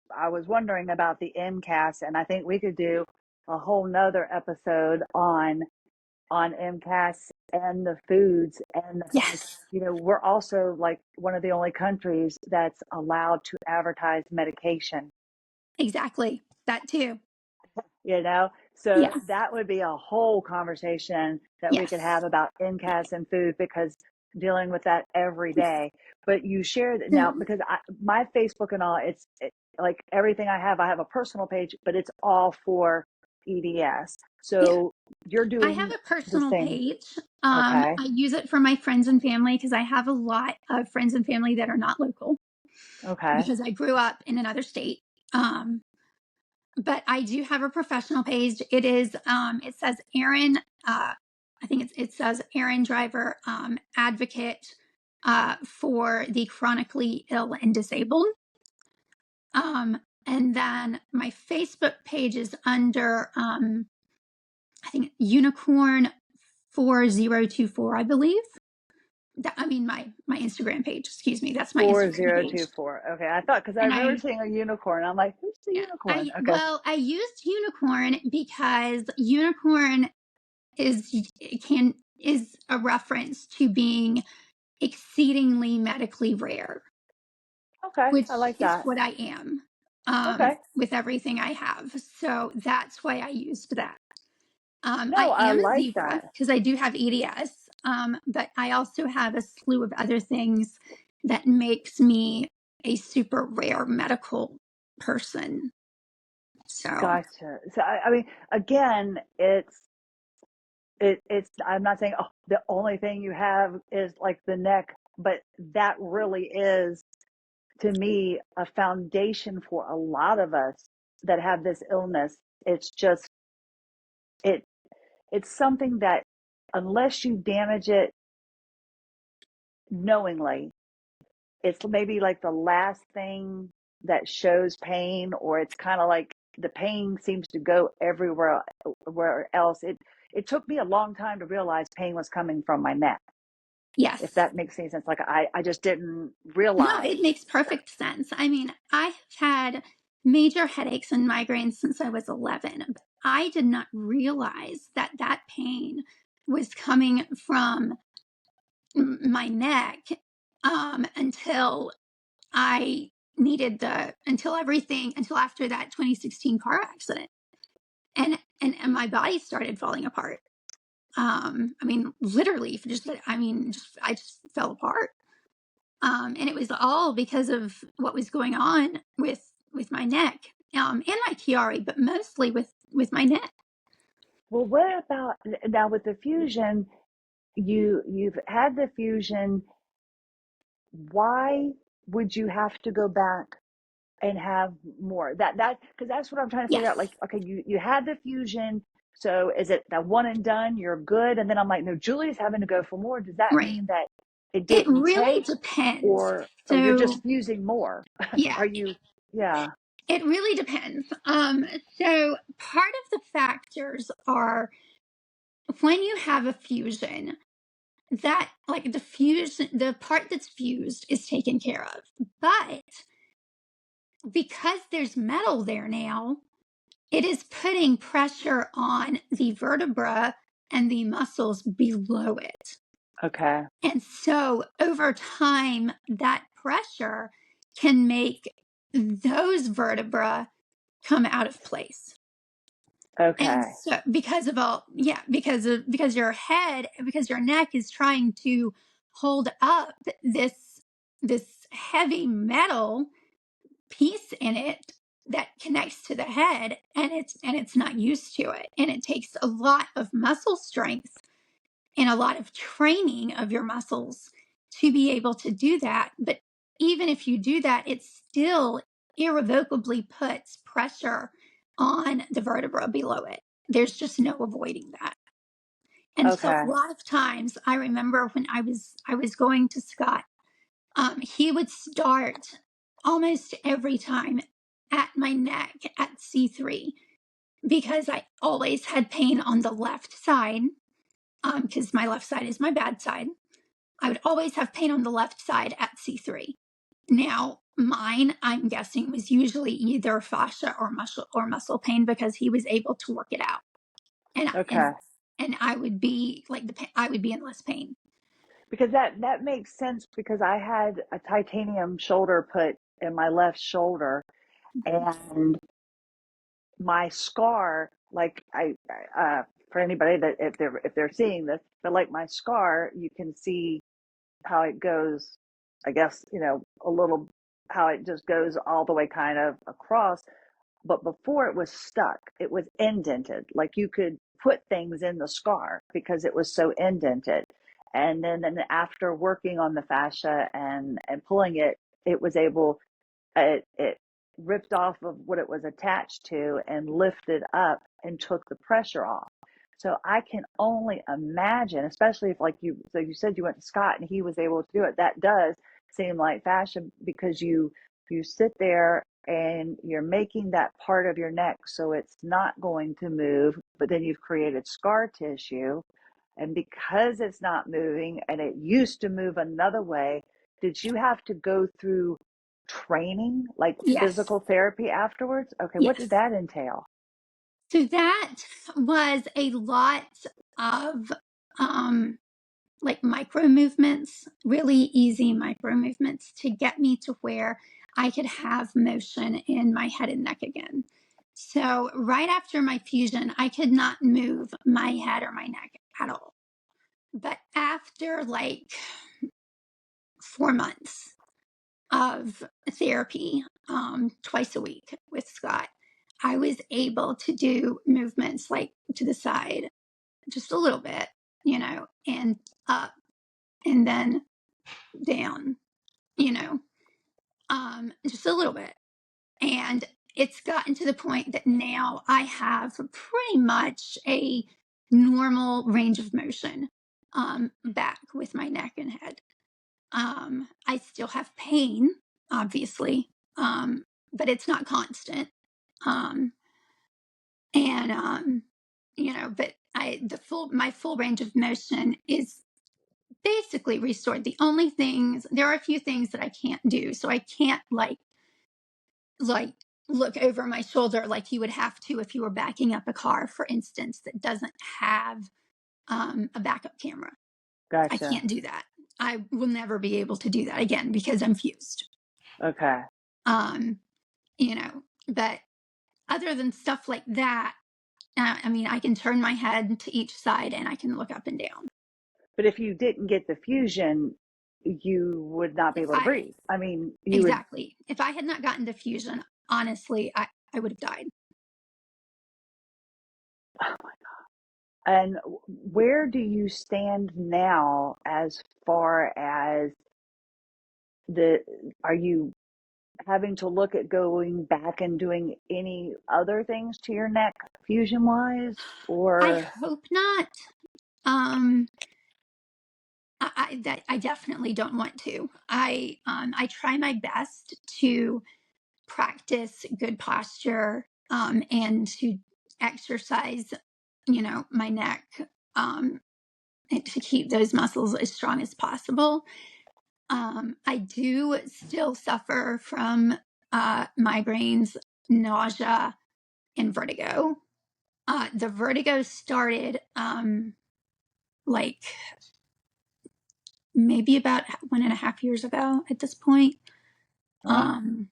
wondering about the MCAS, and I think we could do a whole nother episode on MCAS and the foods and the fact, Yes, we're also like one of the only countries that's allowed to advertise medication. exactly. That too. you know so Yeah. that would be a whole conversation that we could Yes. have about MCAS and food, because dealing with that every day. But you share that now, So, because my Facebook and all, like everything I have a personal page, but it's all for EDS. yeah. So you're I have doing a the personal same. page. Okay. I use it for my friends and family because I have a lot of friends and family that are not local Okay. because I grew up in another state. Um, but I do have a professional page. It says Erin, I think it says Erin Driver, advocate, for the chronically ill and disabled. And then my Facebook page is under, I think Unicorn 4024, I believe. My Instagram page, excuse me. That's my Instagram page. 4024. Okay. I thought, because I And remember seeing a unicorn. I'm like, who's the yeah, unicorn? Okay. I used Unicorn because Unicorn is a reference to being exceedingly medically rare, Okay. I which like is that. what I am, Okay. with everything I have. So that's why I used that. No, I I am a like zebra that. because I do have EDS, but I also have a slew of other things that makes me a super rare medical person. So, Gotcha. So I mean, again, it's. I'm not saying, oh, the only thing you have is like the neck, but that really is, to me, a foundation for a lot of us that have this illness. It's just it. It's something that, unless you damage it knowingly, it's maybe like the last thing that shows pain, or it's kind of like the pain seems to go everywhere where else. It took me a long time to realize pain was coming from my neck, if yes. that makes any sense. Like I just didn't No, it realize. makes perfect sense. I mean, I have had major headaches and migraines since I was 11. But I did not realize that that pain was coming from my neck, until I until after that 2016 car accident. And my body started falling apart. I mean, literally, I just fell apart. And it was all because of what was going on with my neck, and my Chiari, but mostly with my neck. Well, what about now with the fusion? You've had the fusion. Why would you have to go back and have more? That because that's what I'm trying to figure out. Yes, Like, okay, you had the fusion, so is it that one and done? You're good, and then I'm like, no, Julie's having to go for more. Does that right. mean that it It didn't really take, depends. or you're So just fusing more? yeah, Are you? Yeah. it really depends. So part of the factors are when you have a fusion, that like the part that's fused is taken care of. But because there's metal there now, it is putting pressure on the vertebra and the muscles below it. Okay. And so over time, that pressure can make those vertebra come out of place. And Okay. so because of all, yeah, because your head, because your neck is trying to hold up this heavy metal piece in it that connects to the head, and it's not used to it, and it takes a lot of muscle strength and a lot of training of your muscles to be able to do that. But even if you do that, it still irrevocably puts pressure on the vertebra below it. There's just no avoiding that. And so a Okay. lot of times I remember when I was going to Scott, he would start almost every time at my neck at C3 because I always had pain on the left side, because my left side is my bad side. I would always have pain on the left side at C3. Now, mine, I'm guessing, was usually either fascia or muscle pain because he was able to work it out, and Okay. I would be like I would be in less pain. Because that makes sense because I had a titanium shoulder put in my left shoulder, and my scar, like for anybody that if they're seeing this, but like my scar, you can see how it goes. I guess a little how it just goes all the way kind of across. But before it was stuck, it was indented. Like you could put things in the scar because it was so indented. And then after working on the fascia and pulling it, it was able it ripped off of what it was attached to and lifted up and took the pressure off. So I can only imagine, especially if like you said you went to Scott and he was able to do it. That does seem like fashion because you sit there and you're making that part of your neck so it's not going to move, but then you've created scar tissue. And because it's not moving and it used to move another way, did you have to go through training, like Yes, physical therapy afterwards? Okay, what did yes. that entail? So that was a lot of um, like micro movements, really easy micro movements to get me to where I could have motion in my head and neck again. So, right after my fusion, I could not move my head or my neck at all. But after like 4 months of therapy, twice a week with Scott, I was able to do movements like to the side just a little bit, and up and then down, you know, just a little bit. And it's gotten to the point that now I have pretty much a normal range of motion, back with my neck and head. I still have pain, obviously, but it's not constant. Um, and but my full range of motion is basically restored. There are a few things that I can't do. So I can't like look over my shoulder like you would have to if you were backing up a car, for instance, that doesn't have a backup camera. I Gotcha. can't do that. I will never be able to do that again because I'm fused. Okay. Um, but other than stuff like that, I mean, I can turn my head to each side and I can look up and down. But if you didn't get the fusion, you would not be If able to I breathe. I mean, you would. exactly, if I had not gotten the fusion, honestly, I would have died. And where do you stand now as far as the, are you having to look at going back and doing any other things to your neck fusion wise, I or hope not. Um, I definitely don't want to. I try my best to practice good posture, and to exercise, my neck, um, and to keep those muscles as strong as possible. I do still suffer from migraines, nausea, and vertigo. The vertigo started like maybe about 1.5 years ago at this point. wow. Um,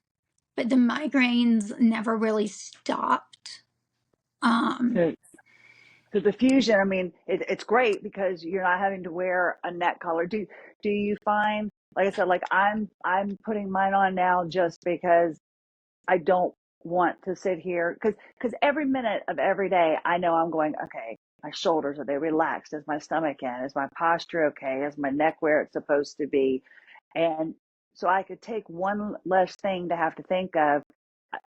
but the migraines never really stopped. Um, So, so the fusion, I mean, it's great because you're not having to wear a neck collar. Do you find, like I said, like I'm putting mine on now just because I don't want to sit here because every minute of every day I know I'm going, okay, my shoulders, are they relaxed? Is my stomach in? Is my posture okay? Is my neck where it's supposed to be? And so I could take one less thing to have to think of.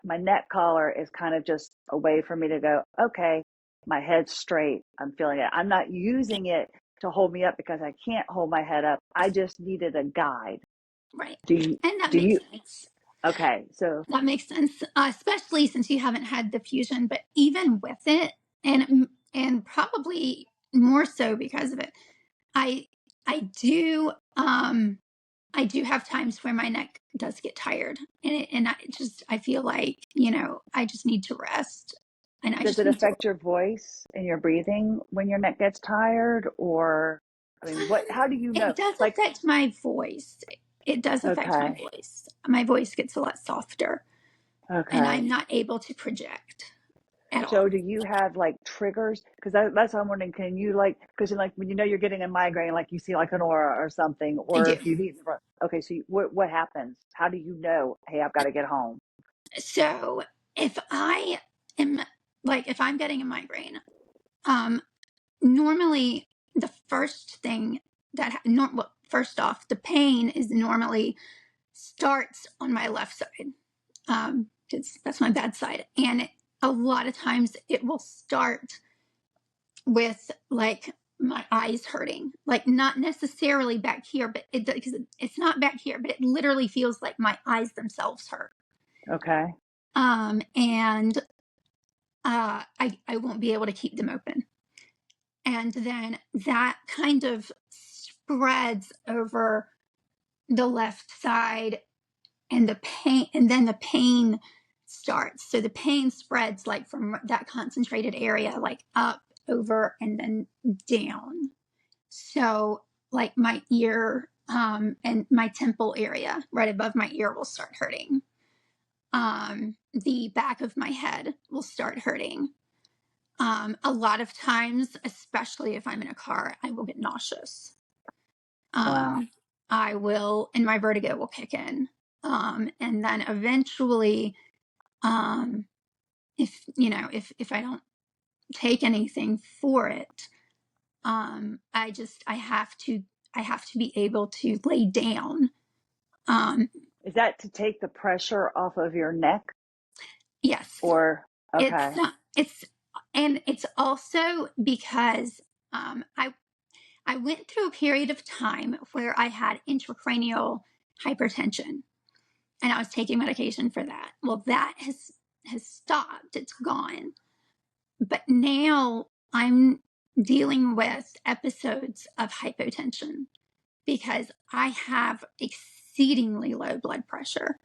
My neck collar is kind of just a way for me to go, okay, my head's straight. I'm feeling it. I'm not using it to hold me up because I can't hold my head up. I just needed a guide. right. Do you, And that do makes you, sense. okay, so That makes sense, especially since you haven't had the fusion. But even with it, and probably more so because of it, I I do I do have times where my neck does get tired, and I feel like I just need to rest, and I does just it need to. affect your voice and your breathing when your neck gets tired? Or, I mean, how do you know? It does Like, affect my voice. It does affect my okay, voice. My voice gets a lot softer, and okay. I'm not able to project at So all. do you have like triggers? Because that's what I'm wondering. Can you like, because like when you know you're getting a migraine, like you see like an aura or something, I or do. if you've eaten, okay, so what happens? How do you know, hey, I've got to get home? So if I am if I'm getting a migraine, um, normally the first thing well, first off, the pain is normally starts on my left side, because that's my bad side, and a lot of times it will start with my eyes hurting, like not necessarily back here, but because it's not back here, but it literally feels like my eyes themselves hurt. Okay. And I won't be able to keep them open. And then that kind of spreads over the left side, and then the pain starts. So the pain spreads like from that concentrated area, like up, over, and then down. So like my ear, and my temple area right above my ear will start hurting. The back of my head will start hurting. A lot of times, especially if I'm in a car, I will get nauseous. Wow. Um, and my vertigo will kick in. And then eventually, um, if I don't take anything for it, I have to be able to lay down. Um, Is that to take the pressure off of your neck, yes, or it's okay, not, it's, and it's also because, I went through a period of time where I had intracranial hypertension, and I was taking medication for that. Well, that has stopped. It's gone. But now I'm dealing with episodes of hypotension because I have exceedingly low blood pressure.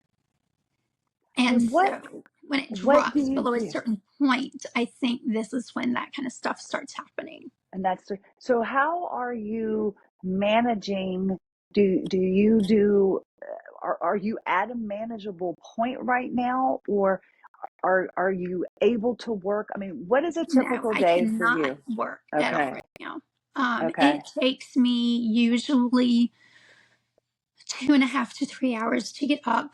And and so when it what do drops you below a do? certain point, I think this is when that kind of stuff starts happening. And so how are you managing? Do you do, are you at a manageable point right now, or are you able to work? I mean, what is a No, typical I day for cannot you? work at all Okay. right now. Okay. It takes me usually 2.5 to 3 hours to get up.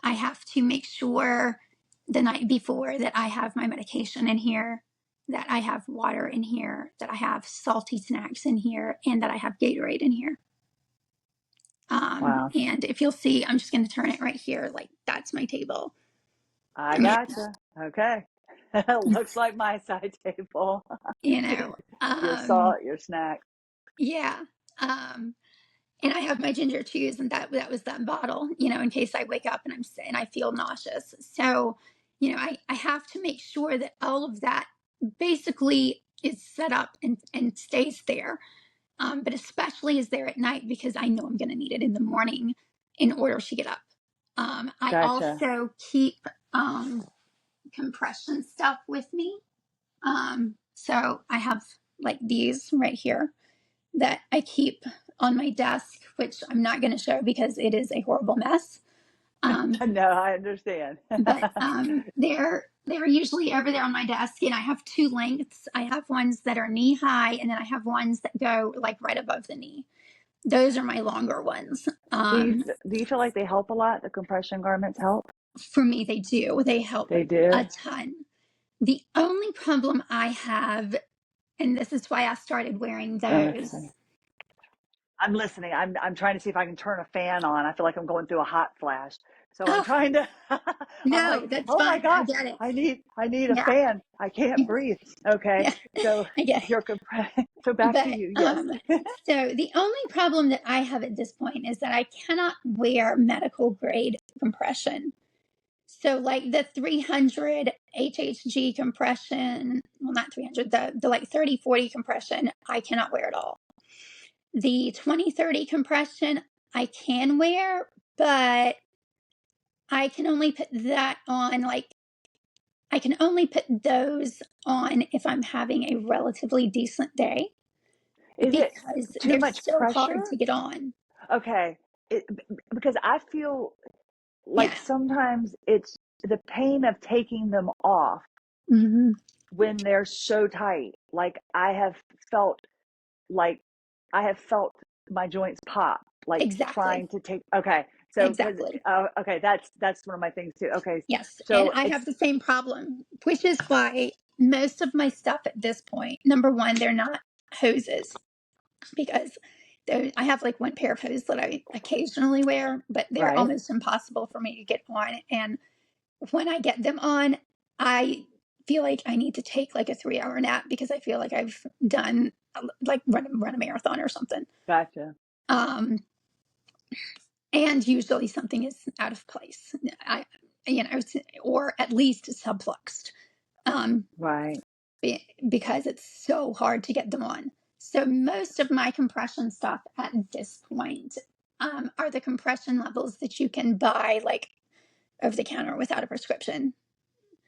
I have to make sure the night before that I have my medication in here, that I have water in here, that I have salty snacks in here, and that I have Gatorade in here. Wow. And if you'll see, I'm just going to turn it right here. Like, that's my table. I I mean, gotcha. Okay. Looks like my side table. you know, Your salt, your snack. yeah. And I have my ginger chews, and that was that bottle, in case I wake up and I feel nauseous. So, I have to make sure that all of that basically is set up and stays there. But especially is there at night because I know I'm going to need it in the morning in order to get up. I Gotcha. also keep compression stuff with me. So I have like these right here that I keep on my desk, which I'm not going to show because it is a horrible mess. No, I understand. But they're usually over there on my desk, and I have two lengths. I have ones that are knee high, and then I have ones that go like right above the knee. Those are my longer ones. Do you feel like they help a lot? The compression garments help? For me, they do. They help They a do? ton. The only problem I have, and this is why I started wearing those. Okay. I'm listening. I'm trying to see if I can turn a fan on. I feel like I'm going through a hot flash. So I'm Oh, trying to I'm no, like, that's "Oh my fine. I gosh, get it. I need a Yeah. fan. I can't breathe." Okay. Yeah, So I get it. your so back to But you. Yes. so the only problem that I have at this point is that I cannot wear medical grade compression. So like the 300 HHG compression, well not 300, the like 30-40 compression, I cannot wear at all. The 20-30 compression I can wear, but I can only put that on like I can only put those on if I'm having a relatively decent day Is it because too they're much so hard pressure? to get on. Okay. Because I feel like Yeah. sometimes it's the pain of taking them off Hmm. when they're so tight. Felt like I have felt my joints pop, like Exactly. trying to take. Okay, so because Exactly. okay, that's one of my things too. Okay, Yes. And so I have it's the same problem, which is why most of my stuff at this point, number one, they're not hoses because I have like one pair of hoses that I occasionally wear, but they're right. almost impossible for me to get on. And when I get them on, I feel like I need to take like a 3 hour nap because I feel like I've done like run a marathon or something. Gotcha. Um, and usually something is out of place. I, or at least subluxed, um, Right. because it's so hard to get them on. So most of my compression stuff at this point are the compression levels that you can buy like over the counter without a prescription.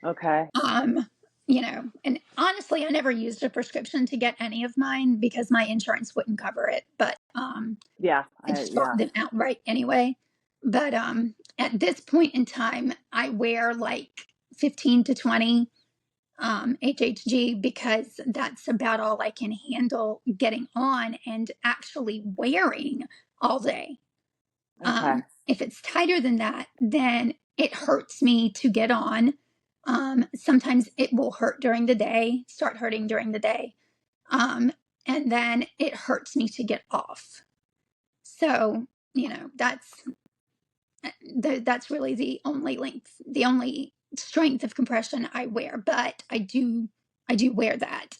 Okay. Um, and honestly, I never used a prescription to get any of mine because my insurance wouldn't cover it. But Yeah. I just bought Yeah. them outright anyway. But at this point in time, I wear like 15 to 20 HHG because that's about all I can handle getting on and actually wearing all day. Okay. If it's tighter than that, then it hurts me to get on. Sometimes it will hurt during the day, start hurting during the day. Um, and then it hurts me to get off. So, that's really the only strength of compression I wear, but I do wear that.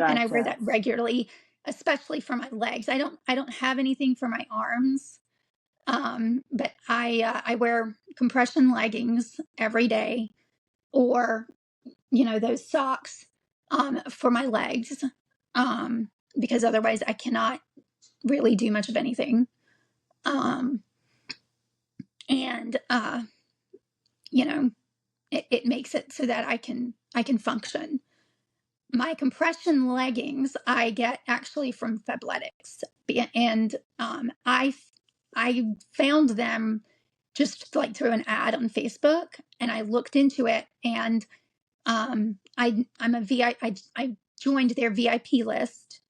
And I wear Gotcha. that regularly, especially for my legs. I don't have anything for my arms. But I wear compression leggings every day, or those socks for my legs, because otherwise I cannot really do much of anything. Um, and you know, it makes it so that I can function. My compression leggings I get actually from Fabletics, and I found them just like through an ad on Facebook, and I looked into it, and I'm a VI. I joined their VIP list,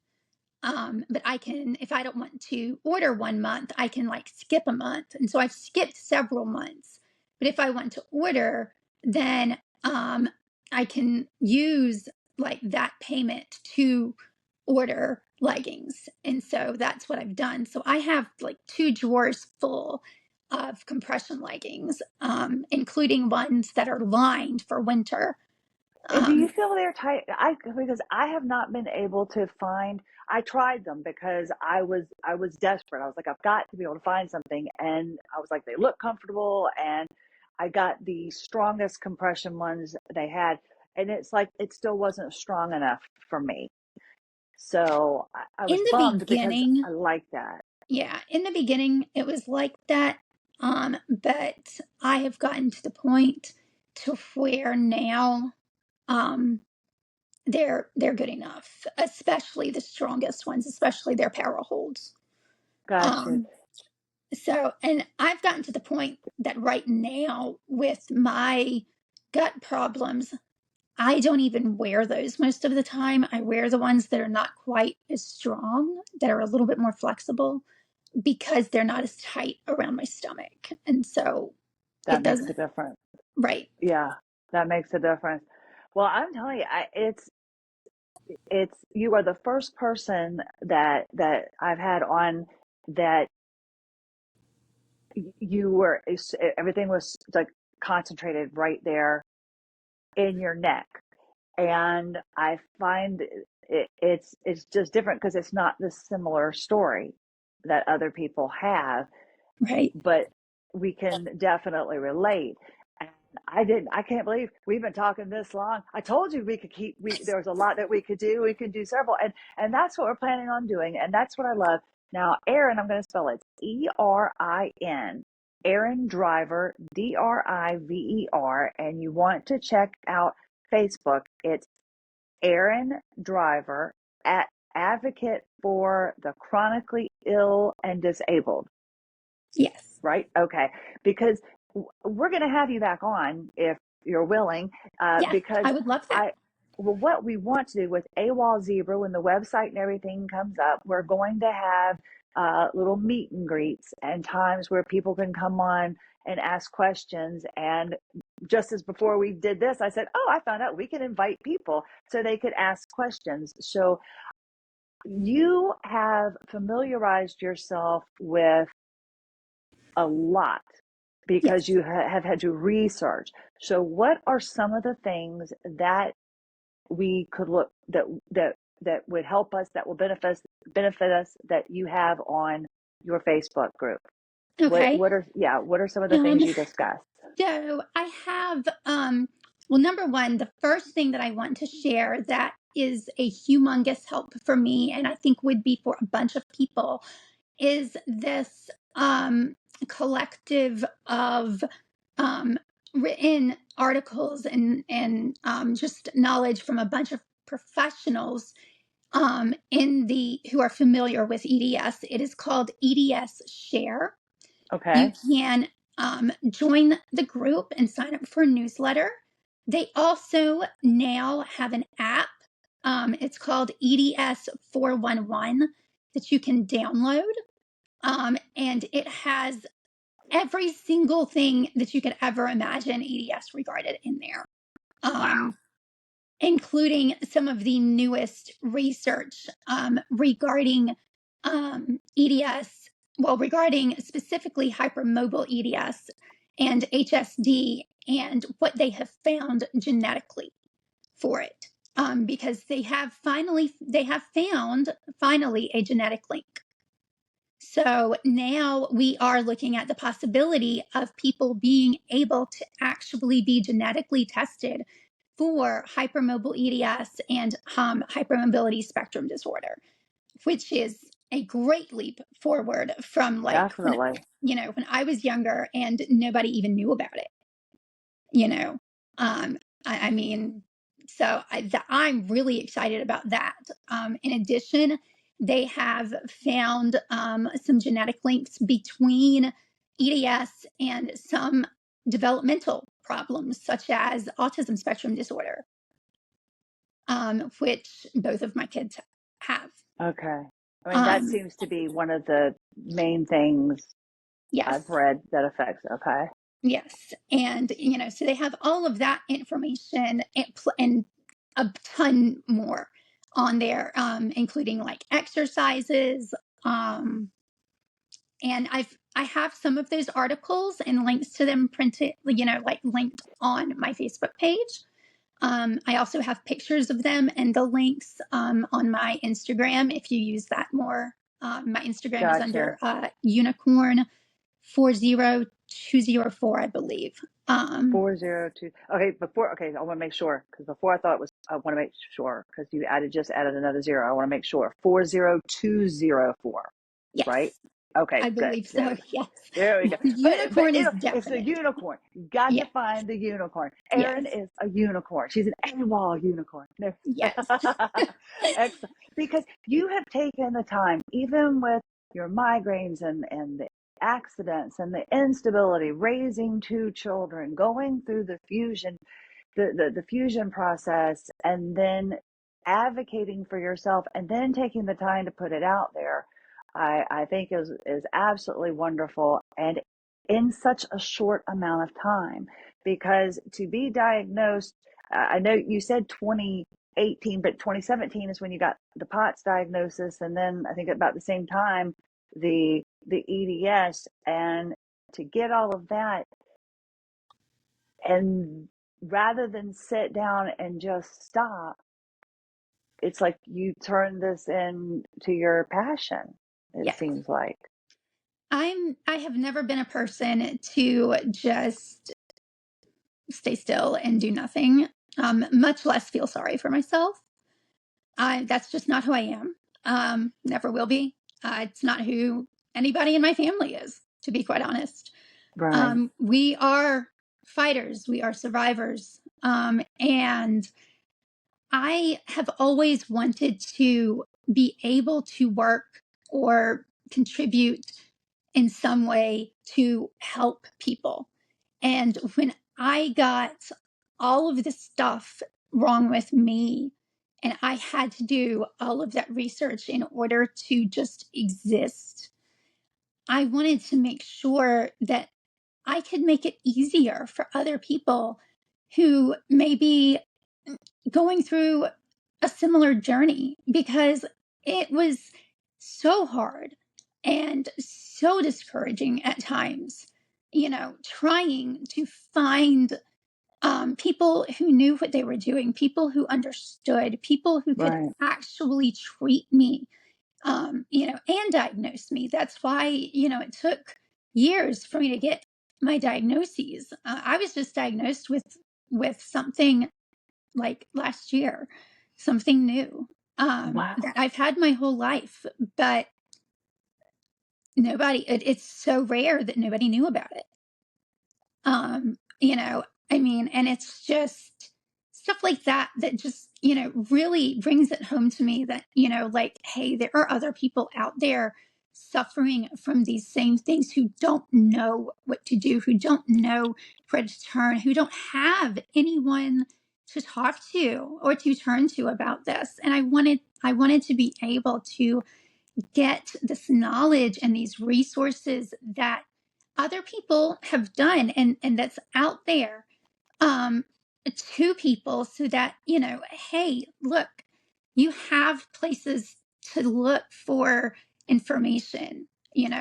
But I can, if I don't want to order 1 month, I can like skip a month. And so I've skipped several months. But if I want to order, then I can use like that payment to order leggings. And so that's what I've done. So I have like 2 drawers full of compression leggings, including ones that are lined for winter. And do you Um, feel they're tight? Because I have not been able to find. I tried them because I was desperate. I was like, I've got to be able to find something, and I was like, they look comfortable, and I got the strongest compression ones they had, and it's like it still wasn't strong enough for me. So I in was the bummed because beginning, I like that. yeah, in the beginning it was like that. But I have gotten to the point to where now um they're good enough, especially the strongest ones, especially their power holds. Gotcha. Um so and I've gotten to the point that right now with my gut problems, I don't even wear those most of the time. I wear the ones that are not quite as strong, that are a little bit more flexible, because they're not as tight around my stomach. And so That it makes a doesn't, difference. right. Yeah, that makes a difference. Well, I'm telling you, it's you are the first person that I've had on that you were everything was like concentrated right there in your neck, and I find it's just different because it's not the similar story that other people have, Right. but we can definitely relate. And I can't believe we've been talking this long. I told you we could there was a lot that we could do. We could do several, and that's what we're planning on doing. And that's what I love. Now, Erin, I'm going to spell it Erin, Erin Driver, Driver. And you want to check out Facebook. It's Erin Driver, at advocate for the chronically ill and disabled, Yes. right? Okay. Because we're going to have you back on if you're willing, Yeah. because I would love that. I, well, what we want to do with AWOL Zebra, when the website and everything comes up, we're going to have little meet and greets and times where people can come on and ask questions. And just as before we did this, I said, oh, I found out we can invite people so they could ask questions. So you have familiarized yourself with a lot because Yes. you have had to research. So, what are some of the things that we could look that would help us, that will benefit us, that you have on your Facebook group? Okay. What are some of the Um, things you discuss? so I have, well, number one, the first thing that I want to share that is a humongous help for me, and I think would be for a bunch of people, is this collective of um, written articles and just knowledge from a bunch of professionals in the who are familiar with EDS. It is called EDS Share. You Okay. can join the group and sign up for a newsletter. They also now have an app. It's called EDS 411 that you can download. And it has every single thing that you could ever imagine EDS regarded in there, Wow. including some of the newest research regarding EDS, well, regarding specifically hypermobile EDS and HSD and what they have found genetically for it. Because they have found finally a genetic link. So now we are looking at the possibility of people being able to actually be genetically tested for hypermobile EDS and hypermobility spectrum disorder, which is a great leap forward from like when, Definitely. when I was younger and nobody even knew about it, you know. Um, I mean, so I'm really excited about that. In addition, they have found some genetic links between EDS and some developmental problems, such as autism spectrum disorder, which both of my kids have. Okay. I mean, that seems to be one of the main things Yes. I've read that affects. Okay. Yes. And, so they have all of that information and a ton more on there, including like exercises. And I have some of those articles and links to them printed, like linked on my Facebook page. I also have pictures of them and the links on my Instagram if you use that more. My Instagram is Gotcha. under unicorn 40204, I believe. 402. Okay, I want to make sure because before I thought it was, I want to make sure because you just added another zero. I want to make sure 40204, right? Yes, Okay, I good. believe so. Yes. There we go. The But unicorn is it's a definite. unicorn. You got to Yeah. find the unicorn. Erin Yes. is a unicorn. She's an AWOL unicorn. No. Yes. Excellent. Because you have taken the time, even with your migraines and the accidents and the instability, raising two children, going through the fusion process, and then advocating for yourself, and then taking the time to put it out there. I think is absolutely wonderful, and in such a short amount of time, because to be diagnosed, I know you said 2018, but 2017 is when you got the POTS diagnosis, and then I think about the same time the EDS, and to get all of that, and rather than sit down and just stop, it's like you turn this into your passion, it Yes. seems like. I have never been a person to just stay still and do nothing, much less feel sorry for myself. That's just not who I am. Never will be. It's not who anybody in my family is, to be quite honest. Right. We are fighters, we are survivors. And I have always wanted to be able to work or contribute in some way to help people. And when I got all of this stuff wrong with me, and I had to do all of that research in order to just exist, I wanted to make sure that I could make it easier for other people who may be going through a similar journey, because it was so hard and so discouraging at times, trying to find people who knew what they were doing, people who understood, people who could Right. actually treat me, and diagnose me. That's why, it took years for me to get my diagnoses. I was just diagnosed with something like last year, something new, that Wow. I've had my whole life, but it's so rare that nobody knew about it. I mean, and it's just stuff like that that just, really brings it home to me that, like, hey, there are other people out there suffering from these same things who don't know what to do, who don't know where to turn, who don't have anyone to talk to or to turn to about this. And I wanted to be able to get this knowledge and these resources that other people have done and that's out there, um to people, so that, hey, look, you have places to look for information. You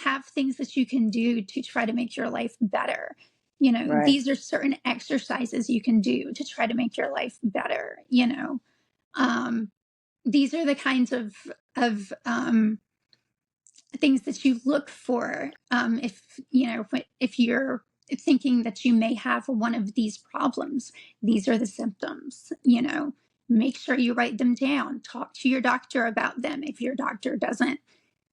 have things that you can do to try to make your life better. Right. These are certain exercises you can do to try to make your life better. um these are the kinds of things that you look for, if you're thinking that you may have one of these problems. These are the symptoms. Make sure you write them down, talk to your doctor about them. If your doctor doesn't,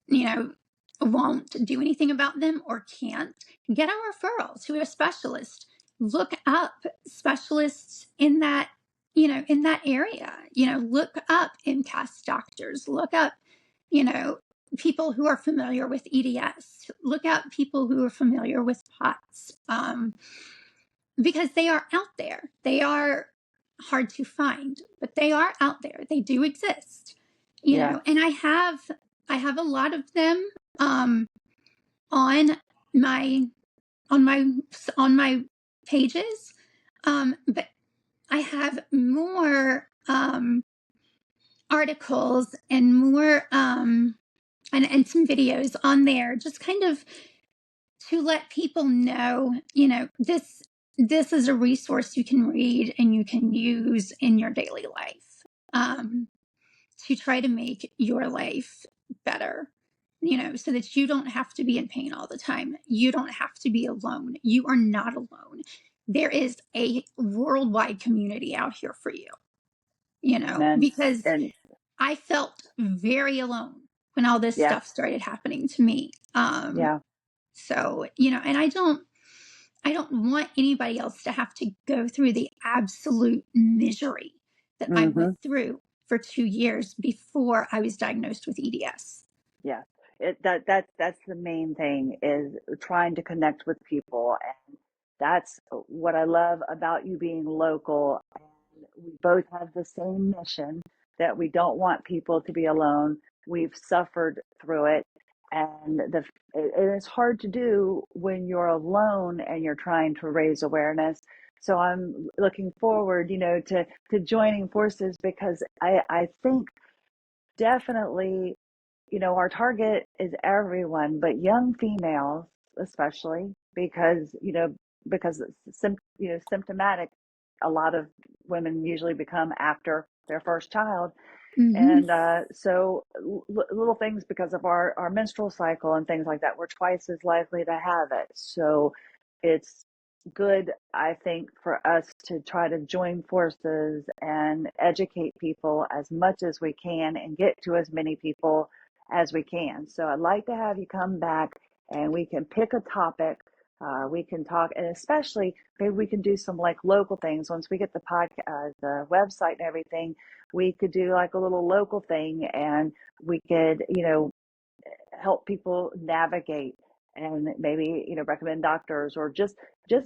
you know won't do anything about them or can't, get a referral to a specialist. Look up specialists in that area. Look up MCAS doctors. Look up, you know people who are familiar with EDS. Look up people who are familiar with POTS, because they are out there. They are hard to find, but they are out there. They do exist. you Yeah. know, and I have a lot of them um on my on my on my pages, but I have more articles and more and some videos on there, just kind of to let people know, you know, this is a resource you can read and you can use in your daily life, um, to try to make your life better, you know, so that you don't have to be in pain all the time. You don't have to be alone. You are not alone. There is a worldwide community out here for you, you know, Amen. because And I felt very alone when all this yeah, stuff started happening to me. yeah. So, you know, and I don't want anybody else to have to go through the absolute misery that I went Hmm. through for 2 years before I was diagnosed with EDS. Yeah. That's the main thing, is trying to connect with people. And that's what I love about you being local. And we both have the same mission, that we don't want people to be alone. We've suffered through it. And it's hard to do when you're alone and you're trying to raise awareness. So I'm looking forward, to joining forces, because I think definitely, our target is everyone, but young females, especially because it's symptomatic. A lot of women usually become after their first child. Hmm. And so little things, because of our menstrual cycle and things like that, we're twice as likely to have it. So it's good, I think, for us to try to join forces and educate people as much as we can and get to as many people as we can. So I'd like to have you come back and we can pick a topic. We can talk, and especially maybe we can do some like local things once we get the website and everything. We could do like a little local thing, and we could, help people navigate, and maybe, recommend doctors, or just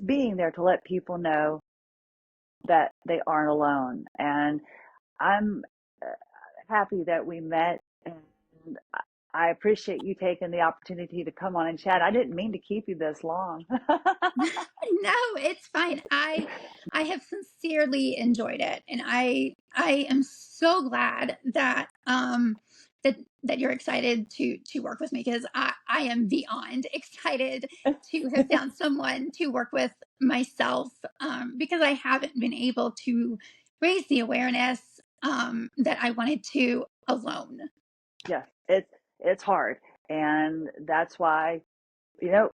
being there to let people know that they aren't alone. And I'm happy that we met, and I appreciate you taking the opportunity to come on and chat. I didn't mean to keep you this long. No, it's fine. I have sincerely enjoyed it, and I am so glad that that you're excited to work with me, because I am beyond excited to have found someone to work with myself, because I haven't been able to raise the awareness that I wanted to alone. Yes, it's hard, and that's why, you know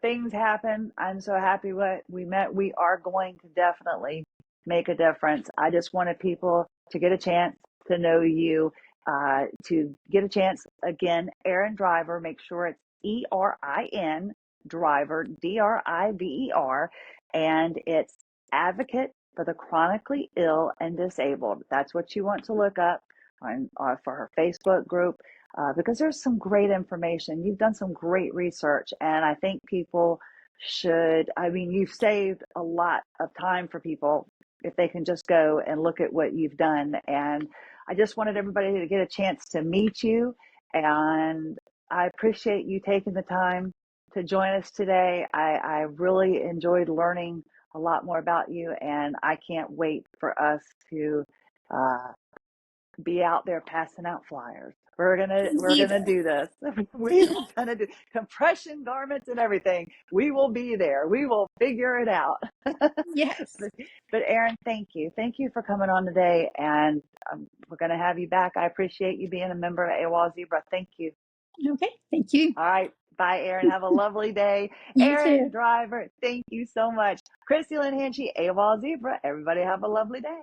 things happen. I'm so happy what we met. We are going to definitely make a difference. I just wanted people to get a chance to know you, to get a chance. Again, Erin Driver, make sure it's Erin Driver, Driver, and it's advocate for the chronically ill and disabled. That's what you want to look up for her Facebook group, because there's some great information. You've done some great research, and I think people should. I mean, you've saved a lot of time for people if they can just go and look at what you've done. And I just wanted everybody to get a chance to meet you, and I appreciate you taking the time to join us today. I really enjoyed learning a lot more about you, and I can't wait for us to uh, be out there passing out flyers. We're Either. gonna do this. We're gonna do compression garments and everything. We will be there. We will figure it out. Yes. But Erin, thank you for coming on today, and we're gonna have you back. I appreciate you being a member of AWOL Zebra. Thank you. Okay. Thank you. All right, bye, Erin. Have a lovely day. You Erin too. Driver, thank you so much. Chrissy Lynn Hanchy, AWOL Zebra. Everybody have a lovely day.